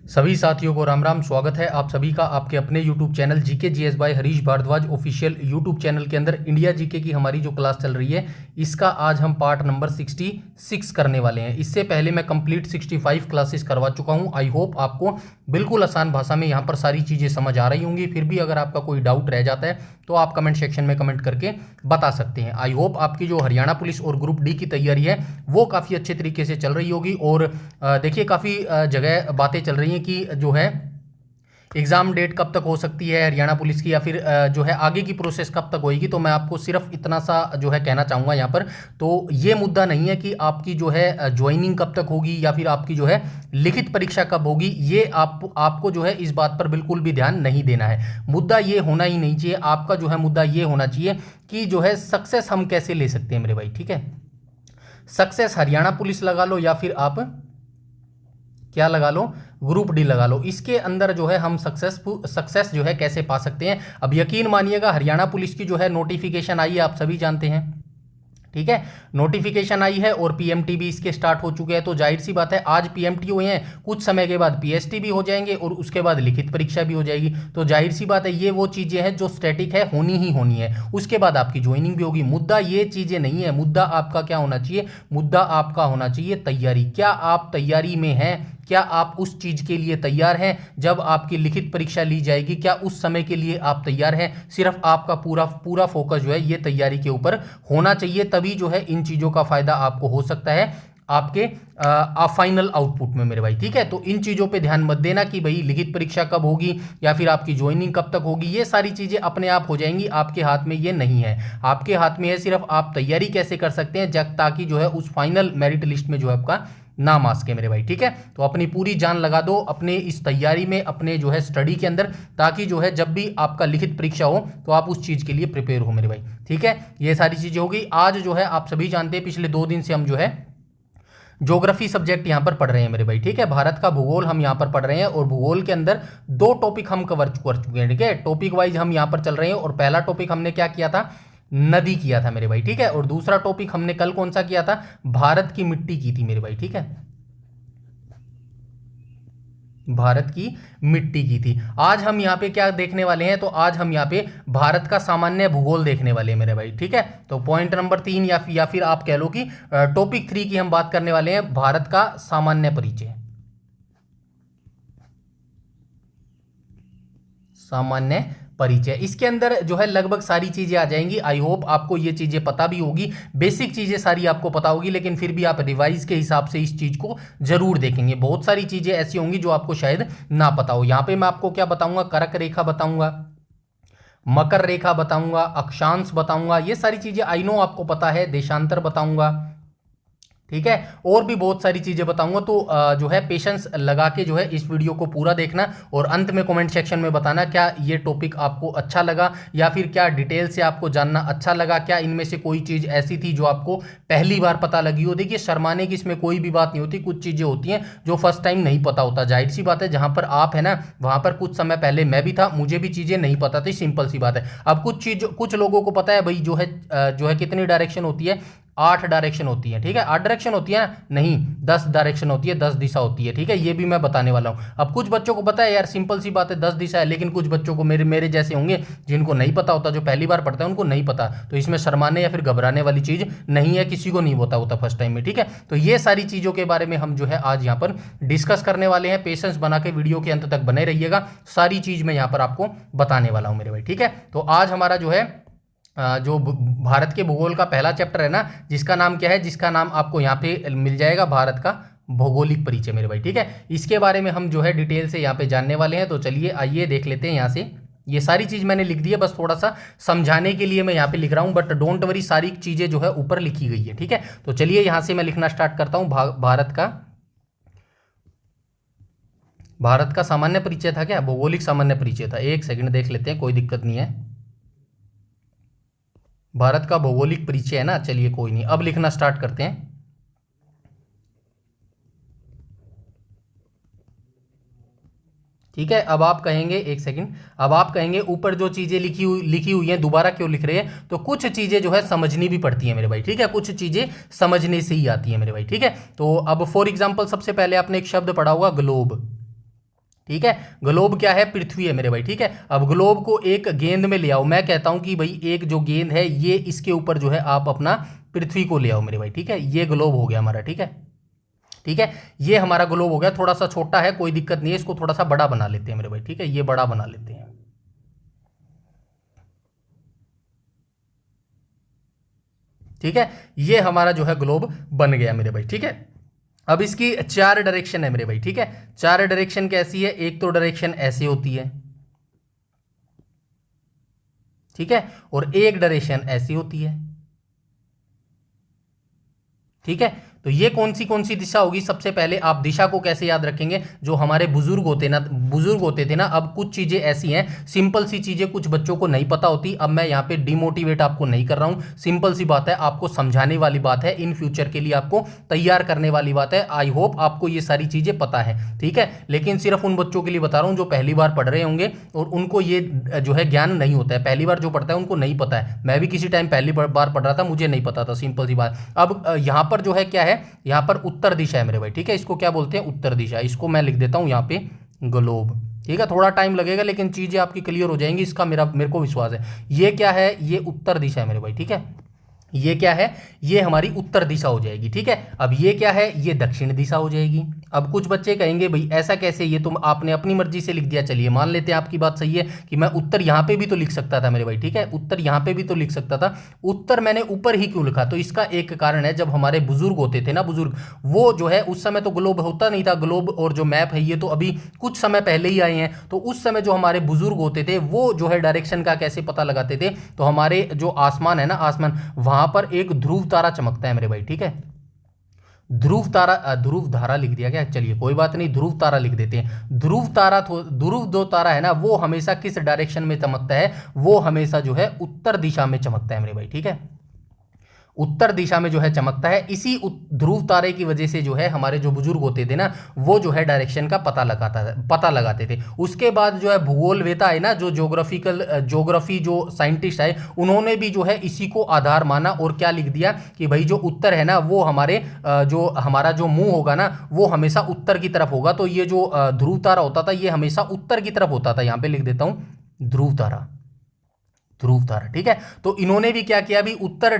सभी साथियों को राम राम। स्वागत है आप सभी का आपके अपने YouTube channel GK GS by Harish Bhardwaj official YouTube channel के अंदर इंडिया जीके की हमारी जो क्लास चल रही है इसका आज हम पार्ट नंबर 66 करने वाले हैं। इससे पहले मैं कंप्लीट 65 क्लासेस करवा चुका हूं। आई होप आपको बिल्कुल आसान भाषा में यहाँ पर सारी चीज़ें समझ आ रही होंगी। फिर भी अगर आपका कोई डाउट रह जाता है तो आप कमेंट सेक्शन में कमेंट करके बता सकते हैं। आई होप आपकी जो हरियाणा पुलिस और ग्रुप डी की तैयारी है वो काफ़ी अच्छे तरीके से चल रही होगी। और देखिए काफ़ी जगह बातें चल रही हैं कि जो है एग्ज़ाम डेट कब तक हो सकती है हरियाणा पुलिस की, या फिर जो है आगे की प्रोसेस कब तक होएगी। तो मैं आपको सिर्फ इतना सा जो है कहना चाहूँगा यहाँ पर, तो ये मुद्दा नहीं है कि आपकी जो है ज्वाइनिंग कब तक होगी या फिर आपकी जो है लिखित परीक्षा कब होगी। ये आपको जो है इस बात पर बिल्कुल भी ध्यान नहीं देना है। मुद्दा ये होना ही नहीं चाहिए। आपका जो है मुद्दा ये होना चाहिए कि जो है सक्सेस हम कैसे ले सकते हैं मेरे भाई, ठीक है। सक्सेस हरियाणा पुलिस लगा लो या फिर आप क्या लगा लो, ग्रुप डी लगा लो। इसके अंदर जो है हम सक्सेस जो है कैसे पा सकते हैं। अब यकीन मानिएगा हरियाणा पुलिस की जो है नोटिफिकेशन आई है, आप सभी जानते हैं, ठीक है। नोटिफिकेशन आई है और पीएमटी भी इसके स्टार्ट हो चुके हैं। तो जाहिर सी बात है आज पीएमटी हुए हैं, कुछ समय के बाद पीएसटी भी हो जाएंगे और उसके बाद लिखित परीक्षा भी हो जाएगी। तो जाहिर सी बात है ये वो चीज़ें हैं जो स्टैटिक है, होनी ही होनी है। उसके बाद आपकी ज्वाइनिंग भी होगी। मुद्दा ये चीज़ें नहीं है। मुद्दा आपका क्या होना चाहिए, मुद्दा आपका होना चाहिए तैयारी। क्या आप तैयारी में हैं? क्या आप उस चीज़ के लिए तैयार हैं जब आपकी लिखित परीक्षा ली जाएगी? क्या उस समय के लिए आप तैयार हैं? सिर्फ आपका पूरा फोकस जो है ये तैयारी के ऊपर होना चाहिए। तभी जो है इन चीज़ों का फायदा आपको हो सकता है आपके फाइनल आउटपुट में मेरे भाई, ठीक है। तो इन चीज़ों पे ध्यान मत देना कि भाई लिखित परीक्षा कब होगी या फिर आपकी ज्वाइनिंग कब तक होगी। ये सारी चीज़ें अपने आप हो जाएंगी, आपके हाथ में ये नहीं है। आपके हाथ में है सिर्फ आप तैयारी कैसे कर सकते हैं ताकि जो है उस फाइनल मेरिट लिस्ट में जो है आपका नाम आ सके मेरे भाई, ठीक है। तो अपनी पूरी जान लगा दो अपने इस तैयारी में, अपने जो है स्टडी के अंदर, ताकि जो है जब भी आपका लिखित परीक्षा हो तो आप उस चीज़ के लिए प्रिपेयर हो मेरे भाई, ठीक है। ये सारी चीज़ें होगी। आज जो है आप सभी जानते हैं पिछले 2 दिन से हम जो है ज्योग्राफी सब्जेक्ट यहाँ पर पढ़ रहे हैं मेरे भाई, ठीक है। भारत का भूगोल हम यहाँ पर पढ़ रहे हैं और भूगोल के अंदर 2 टॉपिक हम कवर कर चुके हैं, ठीक है। टॉपिक वाइज हम यहाँ पर चल रहे हैं और पहला टॉपिक हमने क्या किया था, नदी किया था मेरे भाई, ठीक है। और दूसरा टॉपिक हमने कल कौन सा किया था, भारत की मिट्टी की थी मेरे भाई, ठीक है। भारत की मिट्टी की थी। आज हम यहाँ पे क्या देखने वाले हैं, तो आज हम यहाँ पे भारत का सामान्य भूगोल देखने वाले हैं मेरे भाई, ठीक है। तो पॉइंट नंबर 3 या फिर आप कह लो कि टॉपिक 3 की हम बात करने वाले हैं, भारत का सामान्य परिचय। सामान्य परिचय, इसके अंदर जो है लगभग सारी चीजें आ जाएंगी। आई होप आपको ये चीजें पता भी होगी, बेसिक चीजें सारी आपको पता होगी, लेकिन फिर भी आप रिवाइज के हिसाब से इस चीज को जरूर देखेंगे। बहुत सारी चीजें ऐसी होंगी जो आपको शायद ना पता हो। यहाँ पे मैं आपको क्या बताऊंगा, कर्क रेखा बताऊंगा, मकर रेखा बताऊंगा, अक्षांश बताऊंगा, ये सारी चीजें आई नो आपको पता है, देशांतर बताऊंगा, ठीक है। और भी बहुत सारी चीजें बताऊंगा। तो जो है पेशेंस लगा के जो है इस वीडियो को पूरा देखना और अंत में कमेंट सेक्शन में बताना क्या ये टॉपिक आपको अच्छा लगा या फिर क्या डिटेल से आपको जानना अच्छा लगा, क्या इनमें से कोई चीज़ ऐसी थी जो आपको पहली बार पता लगी हो। देखिए शर्माने की इसमें कोई भी बात नहीं होती। कुछ चीज़ें होती हैं जो फर्स्ट टाइम नहीं पता होता, जाहिर सी बात है। जहाँ पर आप है ना वहाँ पर कुछ समय पहले मैं भी था, मुझे भी चीज़ें नहीं पता थी, सिंपल सी बात है। अब कुछ लोगों को पता है भाई जो है कितनी डायरेक्शन होती है, 8 डायरेक्शन होती है, ठीक है। 8 डायरेक्शन होती है ना, नहीं 10 डायरेक्शन होती है, 10 दिशा होती है, ठीक है। ये भी मैं बताने वाला हूँ। अब कुछ बच्चों को पता है यार, सिंपल सी बात है 10 दिशा है, लेकिन कुछ बच्चों को मेरे जैसे होंगे जिनको नहीं पता होता, जो पहली बार पढ़ते हैं उनको नहीं पता। तो इसमें शर्माने या फिर घबराने वाली चीज़ नहीं है, किसी को नहीं पता होता फर्स्ट टाइम में, ठीक है। तो ये सारी चीज़ों के बारे में हम जो है आज यहाँ पर डिस्कस करने वाले हैं। पेशेंस बना के वीडियो के अंत तक बने रहिएगा, सारी चीज़ मैं यहाँ पर आपको बताने वाला हूँ मेरे भाई, ठीक है। तो आज हमारा जो है जो भारत के भूगोल का पहला चैप्टर है ना, जिसका नाम क्या है, जिसका नाम आपको यहाँ पे मिल जाएगा, भारत का भौगोलिक परिचय मेरे भाई, ठीक है। इसके बारे में हम जो है डिटेल से यहाँ पे जानने वाले हैं। तो चलिए आइए देख लेते हैं। यहाँ से ये सारी चीज़ मैंने लिख दी है, बस थोड़ा सा समझाने के लिए मैं यहाँ पे लिख रहा हूँ, बट डोंट वरी, सारी चीज़ें जो है ऊपर लिखी गई है, ठीक है। तो चलिए यहाँ से मैं लिखना स्टार्ट करता हूँ। भारत का सामान्य परिचय था क्या, भौगोलिक सामान्य परिचय था। एक सेकंड देख लेते हैं, कोई दिक्कत नहीं है। भारत का भौगोलिक परिचय है ना, चलिए कोई नहीं, अब लिखना स्टार्ट करते हैं। ठीक है। अब आप कहेंगे, एक सेकंड, अब आप कहेंगे ऊपर जो चीजें लिखी हुई हैं दोबारा क्यों लिख रहे हैं, तो कुछ चीजें जो है समझनी भी पड़ती है मेरे भाई, ठीक है। कुछ चीजें समझने से ही आती है मेरे भाई, ठीक है। तो अब फॉर एग्जांपल सबसे पहले आपने एक शब्द पढ़ा होगा, ग्लोब, ठीक है। ग्लोब क्या है? पृथ्वी है मेरे भाई, ठीक है। अब ग्लोब को एक गेंद में ले आओ, मैं कहता हूं कि भाई एक जो गेंद है ये इसके ऊपर जो है आप अपना पृथ्वी को ले आओ मेरे भाई, ठीक है। ये ग्लोब हो गया हमारा, ठीक है, ठीक है। ये हमारा ग्लोब हो गया, थोड़ा सा छोटा है, कोई दिक्कत नहीं है, इसको थोड़ा सा बड़ा बना लेते हैं मेरे भाई, ठीक है। ये बड़ा बना लेते हैं, ठीक है। ये हमारा जो है ग्लोब बन गया मेरे भाई, ठीक है। अब इसकी चार डायरेक्शन है मेरे भाई, ठीक है। चार डायरेक्शन कैसी है? एक तो डायरेक्शन ऐसी होती है, ठीक है, और एक डायरेक्शन ऐसी होती है, ठीक है। तो ये कौन सी दिशा होगी? सबसे पहले आप दिशा को कैसे याद रखेंगे? जो हमारे बुजुर्ग होते थे ना, अब कुछ चीजें ऐसी हैं, सिंपल सी चीजें कुछ बच्चों को नहीं पता होती। अब मैं यहाँ पे डिमोटिवेट आपको नहीं कर रहा हूँ, सिंपल सी बात है, आपको समझाने वाली बात है, इन फ्यूचर के लिए आपको तैयार करने वाली बात है। आई होप आपको ये सारी चीजें पता है, ठीक है। लेकिन सिर्फ उन बच्चों के लिए बता रहा हूँ जो पहली बार पढ़ रहे होंगे और उनको ये जो है ज्ञान नहीं होता है। पहली बार जो पढ़ता है उनको नहीं पता है, मैं भी किसी टाइम पहली बार पढ़ रहा था, मुझे नहीं पता था, सिंपल सी बात। अब यहाँ पर जो है क्या है, यहां पर उत्तर दिशा है मेरे भाई, ठीक है। इसको क्या बोलते हैं? उत्तर दिशा। इसको मैं लिख देता हूं यहां पे ग्लोब, ठीक है। थोड़ा टाइम लगेगा लेकिन चीजें आपकी क्लियर हो जाएंगी, इसका मेरे को विश्वास है। ये क्या है? ये उत्तर दिशा है मेरे भाई, ठीक है। ये क्या है? ये हमारी उत्तर दिशा हो जाएगी, ठीक है। अब ये क्या है? ये दक्षिण दिशा हो जाएगी। अब कुछ बच्चे कहेंगे भाई ऐसा कैसे, ये तुम आपने अपनी मर्जी से लिख दिया। चलिए मान लेते हैं आपकी बात सही है कि मैं उत्तर यहां पे भी तो लिख सकता था मेरे भाई, ठीक है। उत्तर यहां पे भी तो लिख सकता था, उत्तर मैंने ऊपर ही क्यों लिखा? तो इसका एक कारण है, जब हमारे बुजुर्ग होते थे ना, बुजुर्ग, वो जो है उस समय तो ग्लोब होता नहीं था। ग्लोब और जो मैप है ये तो अभी कुछ समय पहले ही आए हैं। तो उस समय जो हमारे बुजुर्ग होते थे वो जो है डायरेक्शन का कैसे पता लगाते थे? तो हमारे जो आसमान है ना, आसमान, वहां पर एक ध्रुव तारा चमकता है मेरे भाई, ठीक है। ध्रुव तारा, ध्रुव धारा लिख दिया क्या? चलिए कोई बात नहीं, ध्रुव तारा लिख देते हैं। ध्रुव दो तारा है ना, वो हमेशा किस डायरेक्शन में चमकता है? वो हमेशा जो है उत्तर दिशा में चमकता है मेरे भाई, ठीक है। उत्तर दिशा में जो है चमकता है। इसी ध्रुव तारे की वजह से जो है हमारे जो बुजुर्ग होते थे ना, वो जो है डायरेक्शन का पता लगाते थे। उसके बाद जो है भूगोलवेता है ना, जो ज्योग्राफी जो साइंटिस्ट है, उन्होंने भी जो है इसी को आधार माना और क्या लिख दिया कि भाई जो उत्तर है ना, वो जो हमारा जो मुंह होगा ना, वो हमेशा उत्तर की तरफ होगा। तो ये जो ध्रुव तारा होता था ये हमेशा उत्तर की तरफ होता था। यहां पे लिख देता हूं ध्रुव तारा, ध्रुव तारा, ठीक है। तो इन्होंने भी क्या किया? भी उत्तर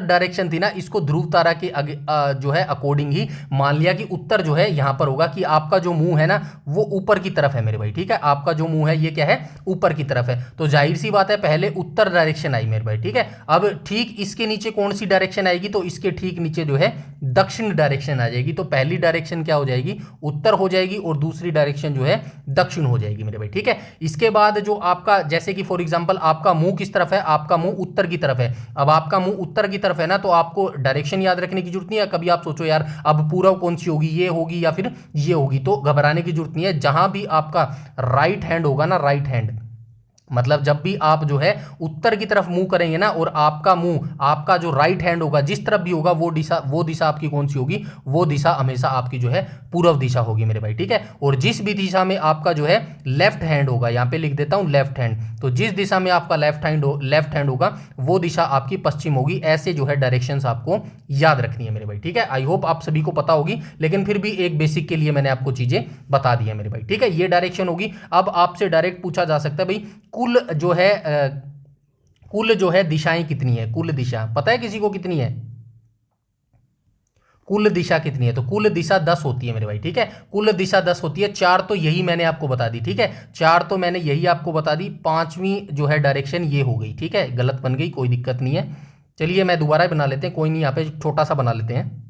डायरेक्शन थी ना, इसको ध्रुव तारा के आगे जो है अकॉर्डिंग ही मान लिया कि उत्तर जो है यहां पर होगा, कि आपका जो मुंह है ना वो ऊपर की तरफ है मेरे भाई, ठीक है। आपका जो मुंह है ये क्या है? ऊपर की तरफ है। तो जाहिर सी बात है पहले उत्तर डायरेक्शन आई मेरे भाई, ठीक है। अब ठीक इसके नीचे कौन सी डायरेक्शन आएगी? तो इसके ठीक नीचे जो है दक्षिण डायरेक्शन आ जाएगी। तो पहली डायरेक्शन क्या हो जाएगी? उत्तर हो जाएगी, और दूसरी डायरेक्शन जो है दक्षिण हो जाएगी मेरे भाई, ठीक है। इसके बाद जो आपका, जैसे कि फॉर एग्जांपल आपका मुंह किस तरफ है? आपका मुंह उत्तर की तरफ है। अब आपका मुंह उत्तर की तरफ है ना, तो आपको डायरेक्शन याद रखने की जरूरत नहीं है। कभी आप सोचो यार अब पूर्व कौन सी होगी, ये होगी या फिर ये होगी, तो घबराने की जरूरत नहीं है। जहां भी आपका राइट हैंड होगा ना, राइट हैंड, मतलब जब भी आप जो है उत्तर की तरफ मुंह करेंगे ना, और आपका मुंह, आपका जो राइट हैंड होगा, जिस तरफ भी होगा, वो दिशा आपकी कौन सी होगी? वो दिशा हमेशा आपकी जो है पूर्व दिशा होगी मेरे भाई, ठीक है। और जिस भी दिशा में आपका जो है लेफ्ट हैंड होगा, यहां पे लिख देता हूं लेफ्ट हैंड, तो जिस दिशा में आपका लेफ्ट हैंड होगा वो दिशा आपकी पश्चिम होगी। ऐसे जो है डायरेक्शंस आपको याद रखनी है मेरे भाई, ठीक है। आई होप आप सभी को पता होगी, लेकिन फिर भी एक बेसिक के लिए मैंने आपको चीजें बता दी है मेरे भाई, ठीक है। ये डायरेक्शन होगी। अब आपसे डायरेक्ट पूछा जा सकता है भाई कुल जो है दिशाएं कितनी है? कुल दिशा पता है किसी को कितनी है? कुल दिशा कितनी है? तो कुल दिशा 10 होती है मेरे भाई, ठीक है। कुल दिशा 10 होती है। 4 तो यही मैंने आपको बता दी, ठीक है। 4 तो मैंने यही आपको बता दी। 5वीं जो है डायरेक्शन ये हो गई, ठीक है। गलत बन गई, कोई दिक्कत नहीं है। चलिए मैं दोबारा बना लेते हैं, कोई नहीं, यहाँ पे छोटा सा बना लेते हैं,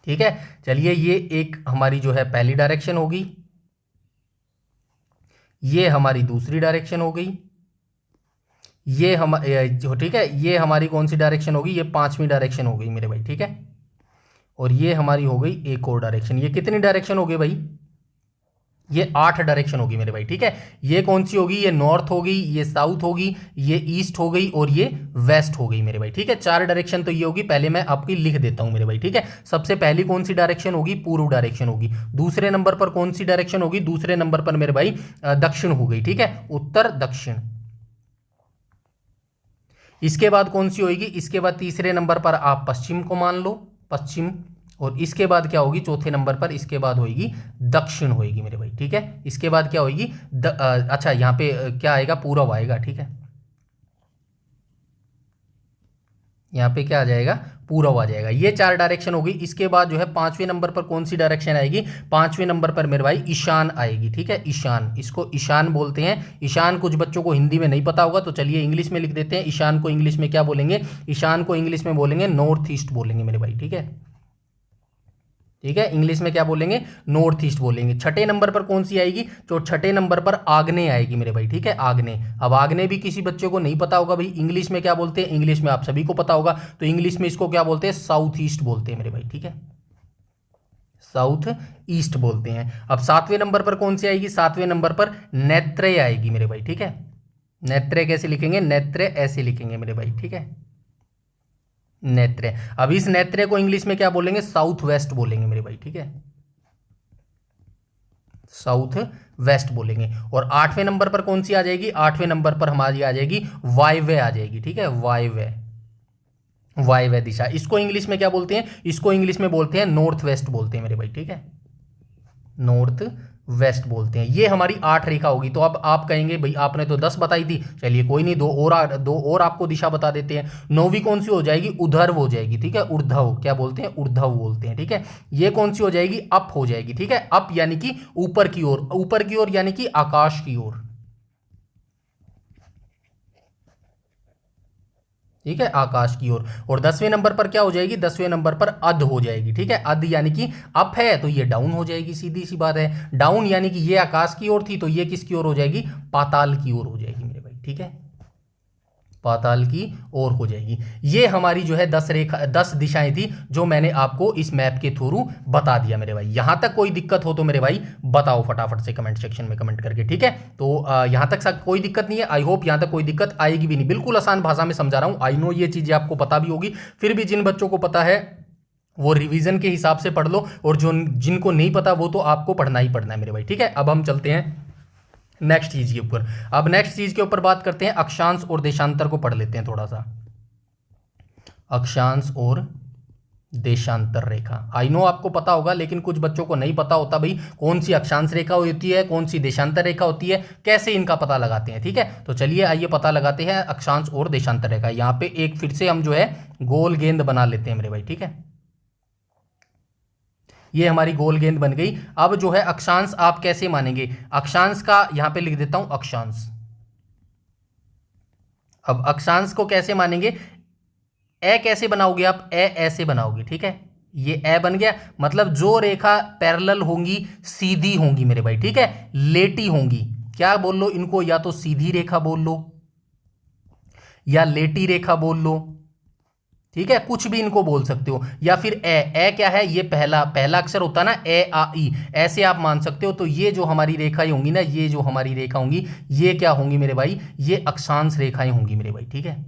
ठीक है। चलिए ये एक हमारी जो है पहली डायरेक्शन होगी, ये हमारी दूसरी डायरेक्शन हो गई, ये हम जो, ठीक है, ये हमारी कौन सी डायरेक्शन होगी? ये 5वीं डायरेक्शन हो गई मेरे भाई, ठीक है। और ये हमारी हो गई एक और डायरेक्शन। ये कितनी डायरेक्शन हो गई भाई? ये 8 डायरेक्शन होगी मेरे भाई, ठीक है। ये कौन सी होगी? ये नॉर्थ होगी, ये साउथ होगी, ये ईस्ट हो गई, और ये वेस्ट हो गई मेरे भाई, ठीक है। 4 डायरेक्शन तो ये होगी। पहले मैं आपकी लिख देता हूं मेरे भाई, ठीक है। सबसे पहली कौन सी डायरेक्शन होगी? पूर्व डायरेक्शन होगी। दूसरे नंबर पर कौन सी डायरेक्शन होगी? दूसरे नंबर पर मेरे भाई दक्षिण हो गई, ठीक है, उत्तर दक्षिण। इसके बाद कौन सी होगी? इसके बाद तीसरे नंबर पर आप पश्चिम को मान लो, पश्चिम। और इसके बाद क्या होगी चौथे नंबर पर, इसके बाद होगी दक्षिण होगी मेरे भाई, ठीक है। इसके बाद क्या होगी अच्छा यहाँ पे क्या आएगा, पूर्व आएगा, ठीक है। यहाँ पे क्या आ जाएगा, पूर्व आ जाएगा। ये 4 डायरेक्शन होगी। इसके बाद जो है 5वें नंबर पर कौन सी डायरेक्शन आएगी, 5वें नंबर पर मेरे भाई ईशान आएगी, ठीक है। ईशान, इसको ईशान बोलते हैं। ईशान कुछ बच्चों को हिंदी में नहीं पता होगा, तो चलिए इंग्लिश में लिख देते हैं। ईशान को इंग्लिश में क्या बोलेंगे, ईशान को इंग्लिश में बोलेंगे नॉर्थ ईस्ट बोलेंगे मेरे भाई, ठीक है। ठीक है, इंग्लिश में क्या बोलेंगे, नॉर्थ ईस्ट बोलेंगे। छठे नंबर पर कौन सी आएगी, तो छठे नंबर पर आग्नेय आएगी मेरे भाई, ठीक है। आग्नेय, अब आग्नेय भी किसी बच्चे को नहीं पता होगा भाई, इंग्लिश में क्या बोलते हैं, इंग्लिश में आप सभी को पता होगा, तो इंग्लिश में इसको क्या बोलते हैं, साउथ ईस्ट बोलते हैं मेरे भाई, ठीक है। साउथ ईस्ट बोलते हैं। अब 7वें नंबर पर कौन सी आएगी, 7वें नंबर पर नेत्रे आएगी मेरे भाई, ठीक है। नेत्रे कैसे लिखेंगे, नेत्रे ऐसे लिखेंगे मेरे भाई, ठीक है, नेत्रे। अब इस नेत्रे को इंग्लिश में क्या बोलेंगे, साउथ वेस्ट बोलेंगे मेरे भाई, ठीक है, साउथ वेस्ट बोलेंगे। और 8वें नंबर पर कौन सी आ जाएगी, 8वें नंबर पर हमारी आ जाएगी वायव्य आ जाएगी, ठीक है, वायव्य, वायव्य दिशा। इसको इंग्लिश में क्या बोलते हैं, इसको इंग्लिश में बोलते हैं नॉर्थ वेस्ट बोलते हैं मेरे भाई, ठीक है, नॉर्थ वेस्ट बोलते हैं। ये हमारी 8 रेखा होगी। तो अब आप कहेंगे भाई आपने तो 10 बताई थी, चलिए कोई नहीं, दो और आपको दिशा बता देते हैं। 9वीं कौन सी हो जाएगी, उधर्व हो जाएगी, ठीक है, ऊर्ध्व, क्या बोलते हैं, ऊर्ध्व बोलते हैं, ठीक है। ये कौन सी हो जाएगी, अप हो जाएगी, ठीक है, अप यानी कि ऊपर की ओर, ऊपर की ओर यानी कि आकाश की ओर, ठीक है, आकाश की ओर। और 10वें नंबर पर क्या हो जाएगी, 10वें नंबर पर अध हो जाएगी, ठीक है। अध यानी कि अप है तो ये डाउन हो जाएगी, सीधी सी बात है। डाउन यानी कि ये आकाश की ओर थी तो ये किसकी ओर हो जाएगी, पाताल की ओर हो जाएगी मेरे भाई, ठीक है, पाताल की ओर हो जाएगी। ये हमारी जो है 10 दिशाएं थी जो मैंने आपको इस मैप के थ्रू बता दिया मेरे भाई। यहां तक कोई दिक्कत हो तो मेरे भाई बताओ फटाफट से कमेंट सेक्शन में कमेंट करके, ठीक है। तो यहां तक कोई दिक्कत नहीं है, आई होप यहां तक कोई दिक्कत आएगी भी नहीं। बिल्कुल आसान भाषा में समझा रहा हूं, आई नो ये चीजें आपको पता भी होगी, फिर भी जिन बच्चों को पता है वो रिवीजन के हिसाब से पढ़ लो, और जो जिनको नहीं पता वो तो आपको पढ़ना ही पढ़ना है मेरे भाई, ठीक है। अब हम चलते हैं नेक्स्ट चीज के ऊपर। अब नेक्स्ट चीज के ऊपर बात करते हैं, अक्षांश और देशांतर को पढ़ लेते हैं थोड़ा सा। अक्षांश और देशांतर रेखा, आई नो आपको पता होगा, लेकिन कुछ बच्चों को नहीं पता होता भाई कौन सी अक्षांश रेखा होती है, कौन सी देशांतर रेखा होती है, कैसे इनका पता लगाते हैं, ठीक है। तो चलिए आइए पता लगाते हैं अक्षांश और देशांतर रेखा। यहां पे एक फिर से हम जो है गोल गेंद बना लेते हैं मेरे भाई, ठीक है। ये हमारी गोल गेंद बन गई। अब जो है अक्षांश आप कैसे मानेंगे, अक्षांश का यहां पे लिख देता हूं अक्षांश। अब अक्षांश को कैसे मानेंगे, ए कैसे बनाओगे आप, ए ऐसे बनाओगे, ठीक है, ये ए बन गया। मतलब जो रेखा पैरेलल होंगी, सीधी होंगी मेरे भाई, ठीक है, लेटी होंगी, क्या बोल लो इनको, या तो सीधी रेखा बोल लो या लेटी रेखा बोल लो, ठीक है, कुछ भी इनको बोल सकते हो। या फिर ए क्या है, ये पहला अक्षर होता है ना, ए आ ई, ऐसे आप मान सकते हो। तो ये जो हमारी रेखाएं होंगी ना, ये जो हमारी रेखा होंगी, ये क्या होंगी मेरे भाई, ये अक्षांश रेखाएं होंगी मेरे भाई, ठीक है,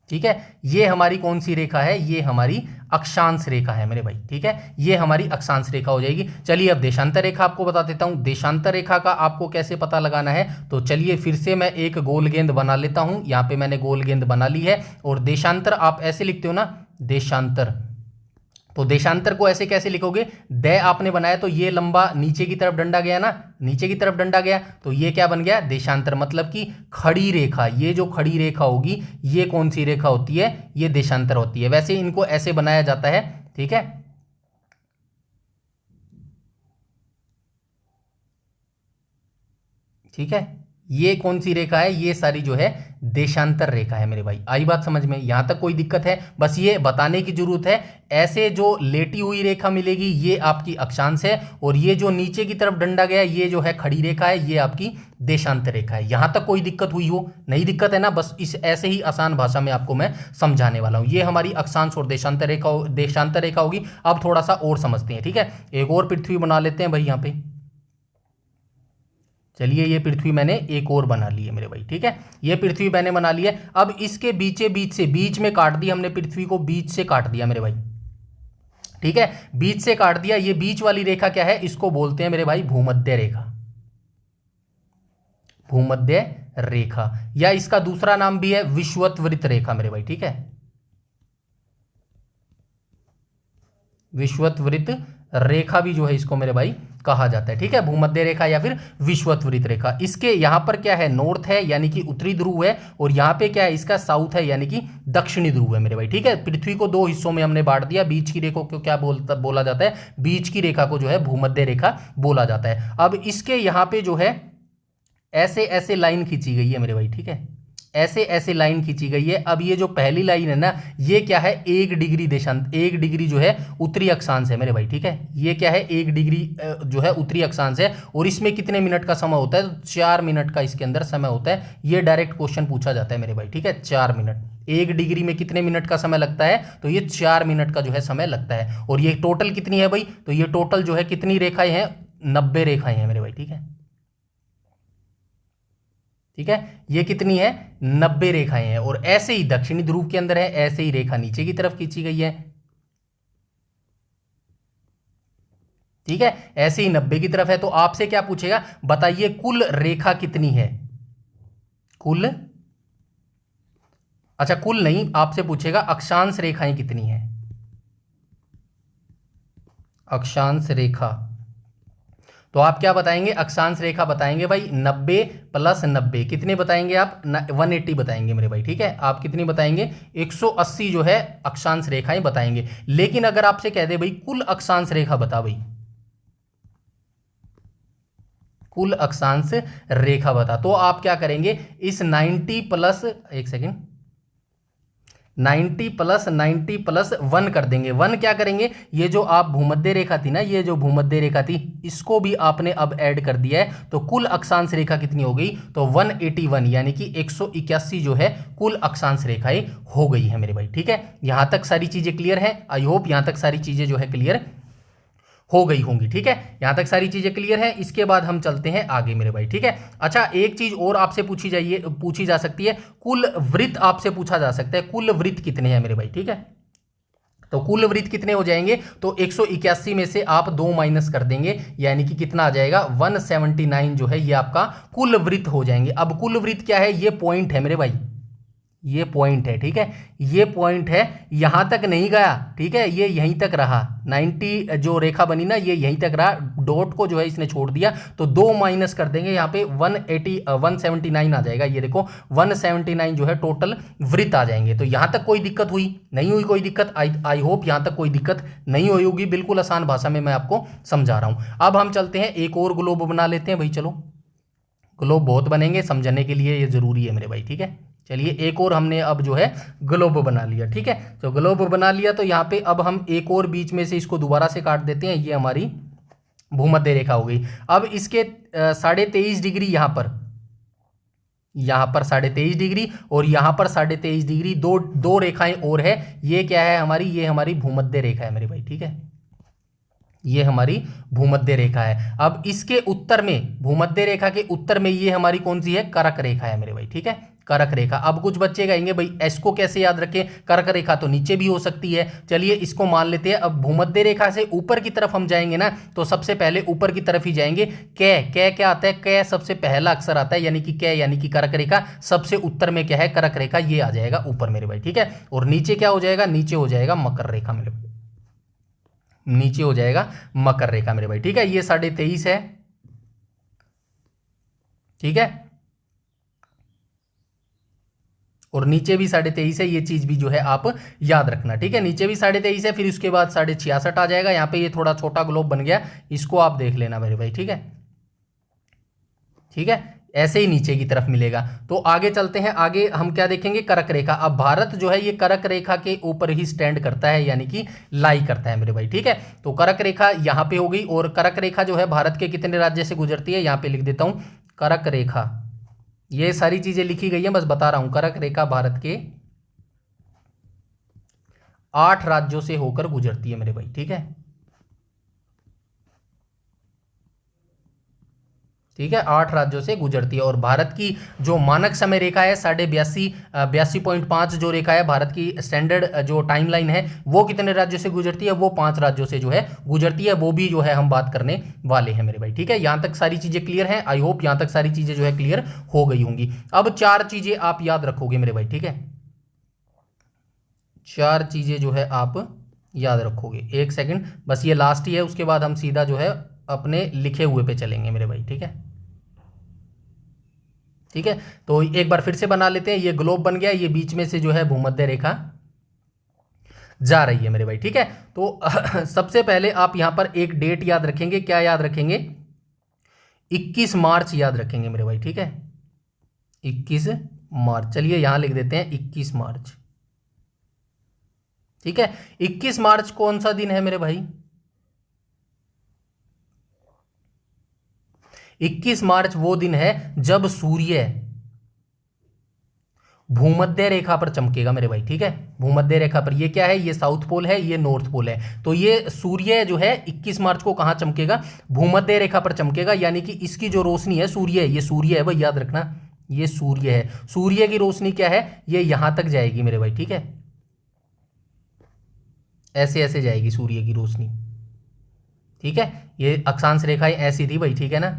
ठीक है। ये हमारी कौन सी रेखा है, ये हमारी अक्षांश रेखा है मेरे भाई, ठीक है, ये हमारी अक्षांश रेखा हो जाएगी। चलिए अब देशांतर रेखा आपको बता देता हूं। देशांतर रेखा का आपको कैसे पता लगाना है, तो चलिए फिर से मैं एक गोल गेंद बना लेता हूं। यहां पे मैंने गोल गेंद बना ली है, और देशांतर आप ऐसे लिखते हो ना, देशांतर, तो देशांतर को ऐसे कैसे लिखोगे, दे आपने बनाया तो ये लंबा नीचे की तरफ डंडा गया ना, नीचे की तरफ डंडा गया, तो ये क्या बन गया, देशांतर। मतलब कि खड़ी रेखा, ये जो खड़ी रेखा होगी ये कौन सी रेखा होती है, ये देशांतर होती है। वैसे इनको ऐसे बनाया जाता है, ठीक है, ठीक है। ये कौन सी रेखा है, ये सारी जो है देशांतर रेखा है मेरे भाई। आई बात समझ में, यहां तक कोई दिक्कत है, बस ये बताने की जरूरत है। ऐसे जो लेटी हुई रेखा मिलेगी ये आपकी अक्षांश है, और ये जो नीचे की तरफ डंडा गया ये जो है खड़ी रेखा है, ये आपकी देशांतर रेखा है। यहां तक कोई दिक्कत हुई हो, नहीं दिक्कत है ना, बस इस ऐसे ही आसान भाषा में आपको मैं समझाने वाला हूं। ये हमारी अक्षांश और देशांतर रेखा होगी। अब थोड़ा सा और समझते हैं, ठीक है। एक और पृथ्वी बना लेते हैं भाई यहाँ पे। चलिए ये पृथ्वी मैंने एक और बना ली है मेरे भाई, ठीक है, ये पृथ्वी मैंने बना ली है। अब इसके बीच में काट दी हमने पृथ्वी को, बीच से काट दिया मेरे भाई, ठीक है, बीच से काट दिया। ये बीच वाली रेखा क्या है, इसको बोलते हैं मेरे भाई भूमध्य रेखा, भूमध्य रेखा, या इसका दूसरा नाम भी है विषुवत वृत्त रेखा मेरे भाई, ठीक है, विषुवत-वृत्त रेखा भी जो है इसको मेरे भाई कहा जाता है। ठीक है, भूमध्य रेखा या फिर विषुवत-वृत्त रेखा। इसके यहाँ पर क्या है, नॉर्थ है यानी कि उत्तरी ध्रुव है, और यहाँ पे क्या है, इसका साउथ है यानी कि दक्षिणी ध्रुव है मेरे भाई। ठीक है, पृथ्वी को दो हिस्सों में हमने बांट दिया। बीच की रेखा को क्या बोला जाता है, बीच की रेखा को जो है भूमध्य रेखा बोला जाता है। अब इसके यहाँ पे जो है ऐसे ऐसे लाइन खींची गई है मेरे भाई। ठीक है, ऐसे ऐसे लाइन खींची गई है। अब ये जो पहली लाइन है ना, ये क्या है, 1 डिग्री देशांत, 1 डिग्री जो है उत्तरी अक्षांश है मेरे भाई। ठीक है, ये क्या है, 1 डिग्री जो है उत्तरी अक्षांश है, और इसमें कितने मिनट का समय होता है, तो 4 मिनट का इसके अंदर समय होता है। ये डायरेक्ट क्वेश्चन पूछा जाता है मेरे भाई। ठीक है, 4 मिनट, 1 डिग्री में कितने मिनट का समय लगता है, तो ये 4 मिनट का जो है समय लगता है। और ये टोटल कितनी है भाई, तो ये टोटल जो है कितनी रेखाएं हैं, 90 रेखाएं हैं मेरे भाई। ठीक है, ठीक है, ये कितनी है, 90 रेखाएं हैं। और ऐसे ही दक्षिणी ध्रुव के अंदर है, ऐसे ही रेखा नीचे की तरफ खींची गई है। ठीक है, ऐसे ही 90 की तरफ है। तो आपसे क्या पूछेगा, बताइए कुल रेखा कितनी है, कुल, अच्छा कुल नहीं, आपसे पूछेगा अक्षांश रेखाएं कितनी है, अक्षांश रेखा। तो आप क्या बताएंगे, अक्षांश रेखा बताएंगे भाई 90 + 90, कितने बताएंगे आप, 180 बताएंगे मेरे भाई। ठीक है, आप कितनी बताएंगे, 180 जो है अक्षांश रेखाएं बताएंगे। लेकिन अगर आपसे कह दे भाई कुल अक्षांश रेखा बता भाई, कुल अक्षांश रेखा बता, तो आप क्या करेंगे, इस 90 प्लस, एक सेकेंड, 90 + 1 कर देंगे। 1 क्या करेंगे, ये जो आप भूमध्य रेखा थी ना, ये जो भूमध्य रेखा थी, इसको भी आपने अब ऐड कर दिया है, तो कुल अक्षांश रेखा कितनी हो गई, तो 181 यानी कि 181 जो है कुल अक्षांश रेखाएं हो गई है मेरे भाई। ठीक है, यहां तक सारी चीजें क्लियर है, आई होप यहां तक सारी चीजें जो है क्लियर हो गई होंगी। ठीक है, यहां तक सारी चीजें क्लियर है। इसके बाद हम चलते हैं आगे मेरे भाई। ठीक है, अच्छा एक चीज और आपसे पूछी जा सकती है, कुल वृत्त आपसे पूछा जा सकता है, कुल वृत्त कितने हैं मेरे भाई। ठीक है, तो कुल वृत्त कितने हो जाएंगे, तो 181 में से आप 2 माइनस कर देंगे, यानी कि कितना आ जाएगा, 179 जो है ये आपका कुल वृत्त हो जाएंगे। अब कुल वृत्त क्या है, ये पॉइंट है मेरे भाई, ये पॉइंट है। ठीक है, ये पॉइंट है, यहां तक नहीं गया। ठीक है, ये यहीं तक रहा, 90 जो रेखा बनी ना, ये यहीं तक रहा, डॉट को जो है इसने छोड़ दिया, तो 2 माइनस कर देंगे, यहाँ पे 179 आ जाएगा। ये देखो 179 जो है टोटल वृत्त आ जाएंगे। तो यहां तक कोई दिक्कत हुई नहीं हुई, कोई दिक्कत, आई होप यहां तक कोई दिक्कत नहीं हुई होगी। बिल्कुल आसान भाषा में मैं आपको समझा रहा हूं। अब हम चलते हैं, एक और ग्लोब बना लेते हैं भाई। चलो, ग्लोब बहुत बनेंगे, समझने के लिए ये जरूरी है मेरे भाई। ठीक है, चलिए एक और हमने अब जो है ग्लोब बना लिया। ठीक है, तो ग्लोब बना लिया, तो यहाँ पे अब हम एक और बीच में से इसको दोबारा से काट देते हैं। ये हमारी भूमध्य रेखा हो गई। अब इसके 23.5 डिग्री यहाँ पर 23.5 डिग्री और यहाँ पर 23.5 डिग्री, दो रेखाएं और है। ये क्या है हमारी, ये हमारी भूमध्य रेखा है मेरे भाई। ठीक है, ये हमारी भूमध्य रेखा है। अब इसके उत्तर में, भूमध्य रेखा के उत्तर में ये हमारी कौन सी है, कर्क रेखा है मेरे भाई। ठीक है, कर्क रेखा। अब कुछ बच्चे कहेंगे भाई इसको कैसे याद रखें, कर्क रेखा तो नीचे भी हो सकती है। चलिए इसको मान लेते हैं। अब भूमध्य रेखा से ऊपर की तरफ हम जाएंगे ना, तो सबसे पहले ऊपर की तरफ ही जाएंगे। कै क्या आता है, कै सबसे पहला अक्षर आता है, यानी कि कै यानी कि कर्क रेखा। सबसे उत्तर में क्या है, कर्क रेखा, ये आ जाएगा ऊपर मेरे भाई। ठीक है, और नीचे क्या हो जाएगा, नीचे हो जाएगा मकर रेखा मेरे भाई, नीचे हो जाएगा मकर रेखा मेरे भाई। ठीक है, ये 23.5 है। ठीक है, और नीचे भी 23.5 है, ये चीज भी जो है आप याद रखना। ठीक है, नीचे भी 23.5 है, फिर उसके बाद 66.5 आ जाएगा। यहाँ पे ये थोड़ा छोटा ग्लोब बन गया, इसको आप देख लेना मेरे भाई। ठीक है, ठीक है, ऐसे ही नीचे की तरफ मिलेगा। तो आगे चलते हैं, आगे हम क्या देखेंगे, कर्क रेखा। अब भारत जो है ये कर्क रेखा के ऊपर ही स्टैंड करता है, यानी कि लाई करता है मेरे भाई। ठीक है, तो कर्क रेखा यहाँ पे हो गई। और कर्क रेखा जो है भारत के कितने राज्य से गुजरती है, यहाँ पे लिख देता हूँ, कर्क रेखा। ये सारी चीजें लिखी गई हैं, बस बता रहा हूं। कर्क रेखा भारत के 8 राज्यों से होकर गुजरती है मेरे भाई। ठीक है, ठीक है, 8 राज्यों से गुजरती है। और भारत की जो मानक समय रेखा है 82.5 जो रेखा है भारत की स्टैंडर्ड जो टाइमलाइन है, वो कितने राज्यों से गुजरती है, वो 5 राज्यों से जो है गुजरती है। वो भी जो है हम बात करने वाले हैं मेरे भाई। ठीक है, यहां तक सारी चीजें क्लियर हैं, आई होप यहां तक सारी चीजें जो है क्लियर हो गई होंगी। अब 4 चीजें आप याद रखोगे मेरे भाई। ठीक है, 4 चीजें जो है आप याद रखोगे। एक सेकंड बस, ये लास्ट ही है, उसके बाद हम सीधा जो है अपने लिखे हुए पे चलेंगे मेरे भाई। ठीक है, ठीक है। तो एक बार फिर से बना लेते हैं। ये ग्लोब बन गया, ये बीच में से जो है भूमध्य रेखा जा रही है मेरे भाई। ठीक है, तो सबसे पहले आप यहां पर एक डेट याद रखेंगे। क्या याद रखेंगे? 21 मार्च याद रखेंगे मेरे भाई। ठीक है, 21 मार्च। चलिए यहां लिख देते हैं 21 मार्च। ठीक है, 21 मार्च कौन सा दिन है मेरे भाई? 21 मार्च वो दिन है जब सूर्य भूमध्य रेखा पर चमकेगा मेरे भाई। ठीक है, भूमध्य रेखा पर। ये क्या है? ये साउथ पोल है, ये नॉर्थ पोल है। तो ये सूर्य जो है 21 मार्च को कहां चमकेगा? भूमध्य रेखा पर चमकेगा। यानी कि इसकी जो रोशनी है, सूर्य है, ये सूर्य है भाई, याद रखना, ये सूर्य है। सूर्य की रोशनी क्या है? ये यहां तक जाएगी मेरे भाई। ठीक है, ऐसे ऐसे जाएगी सूर्य की रोशनी। ठीक है, ये अक्षांश रेखाएं ऐसी थी भाई। ठीक है ना,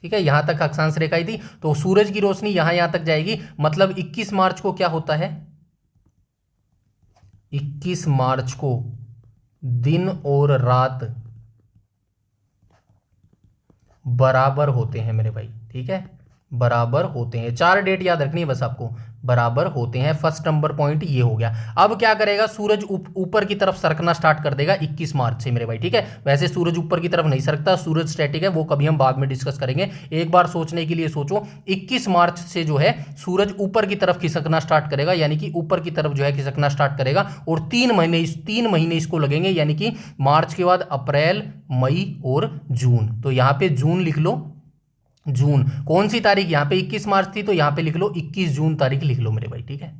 ठीक है, यहां तक अक्षांश रेखाएं थी। तो सूरज की रोशनी यहां तक जाएगी। मतलब 21 मार्च को क्या होता है? 21 मार्च को दिन और रात बराबर होते हैं मेरे भाई। ठीक है, बराबर होते हैं। 4 डेट याद रखनी है बस आपको, बराबर होते हैं। फर्स्ट नंबर पॉइंट ये हो गया। अब क्या करेगा? सूरज ऊपर की तरफ सरकना स्टार्ट कर देगा 21 मार्च से मेरे भाई। ठीक है, वैसे सूरज ऊपर की तरफ नहीं सरकता, सूरज स्टैटिक है, वो कभी हम बाद में डिस्कस करेंगे। एक बार सोचने के लिए सोचो, 21 मार्च से जो है सूरज ऊपर की तरफ खिसकना स्टार्ट करेगा, यानी कि ऊपर की तरफ जो है खिसकना स्टार्ट करेगा। और 3 महीने इसको लगेंगे, यानी कि मार्च के बाद अप्रैल, मई और जून। तो यहां पे जून लिख लो। जून कौन सी तारीख? यहां पे 21 मार्च थी, तो यहां पे लिख लो 21 जून तारीख लिख लो मेरे भाई। ठीक है,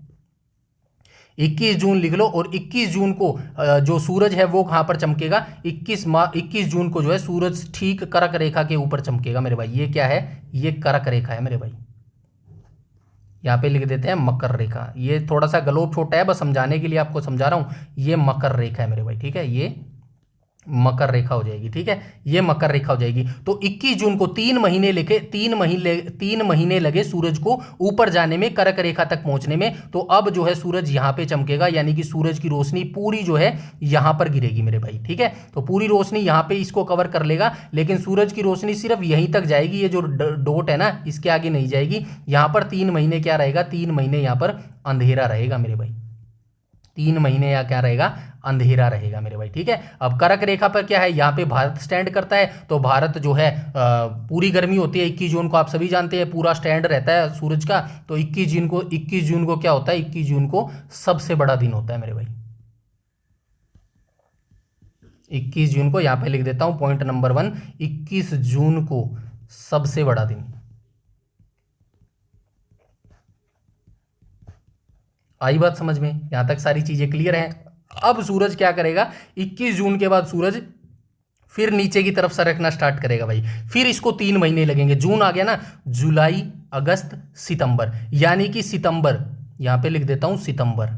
21 जून लिख लो। और 21 जून को जो सूरज है वो कहां पर चमकेगा? 21 जून को जो है सूरज ठीक कर्क रेखा के ऊपर चमकेगा मेरे भाई। ये क्या है? ये कर्क रेखा है मेरे भाई। यहां पे लिख देते हैं मकर रेखा। ये थोड़ा सा गलोब छोटा है, बस समझाने के लिए आपको समझा रहा हूं। ये मकर रेखा है मेरे भाई। ठीक है, ये मकर रेखा हो जाएगी। ठीक है, ये मकर रेखा हो जाएगी। तो 21 जून को 3 महीने लगे सूरज को ऊपर जाने में, कर्क रेखा तक पहुंचने में। तो अब जो है सूरज यहां पे चमकेगा, यानी कि सूरज की रोशनी पूरी जो है यहां पर गिरेगी मेरे भाई। ठीक है, तो पूरी रोशनी यहां पे इसको कवर कर लेगा, लेकिन सूरज की रोशनी सिर्फ यहीं तक जाएगी। ये जो डॉट है ना, इसके आगे नहीं जाएगी। यहां पर 3 महीने क्या रहेगा? 3 महीने यहां पर अंधेरा रहेगा मेरे भाई। 3 महीने या क्या रहेगा? अंधेरा रहेगा मेरे भाई। ठीक है, अब कर्क रेखा पर क्या है? यहाँ पे भारत स्टैंड करता है। तो भारत जो है पूरी गर्मी होती है 21 जून को, आप सभी जानते हैं, पूरा स्टैंड रहता है सूरज का। तो 21 जून को क्या होता है? 21 जून को सबसे बड़ा दिन होता है मेरे भाई। 21 जून को यहाँ पे लिख देता हूं पॉइंट नंबर 1, 21 जून को सबसे बड़ा दिन। आई बात समझ में? यहां तक सारी चीजें क्लियर हैं। अब सूरज क्या करेगा? 21 जून के बाद सूरज फिर नीचे की तरफ सरकना स्टार्ट करेगा भाई। फिर इसको 3 महीने लगेंगे। जून आ गया ना, जुलाई, अगस्त, सितंबर, यानी कि सितंबर, यहां पे लिख देता हूं सितंबर।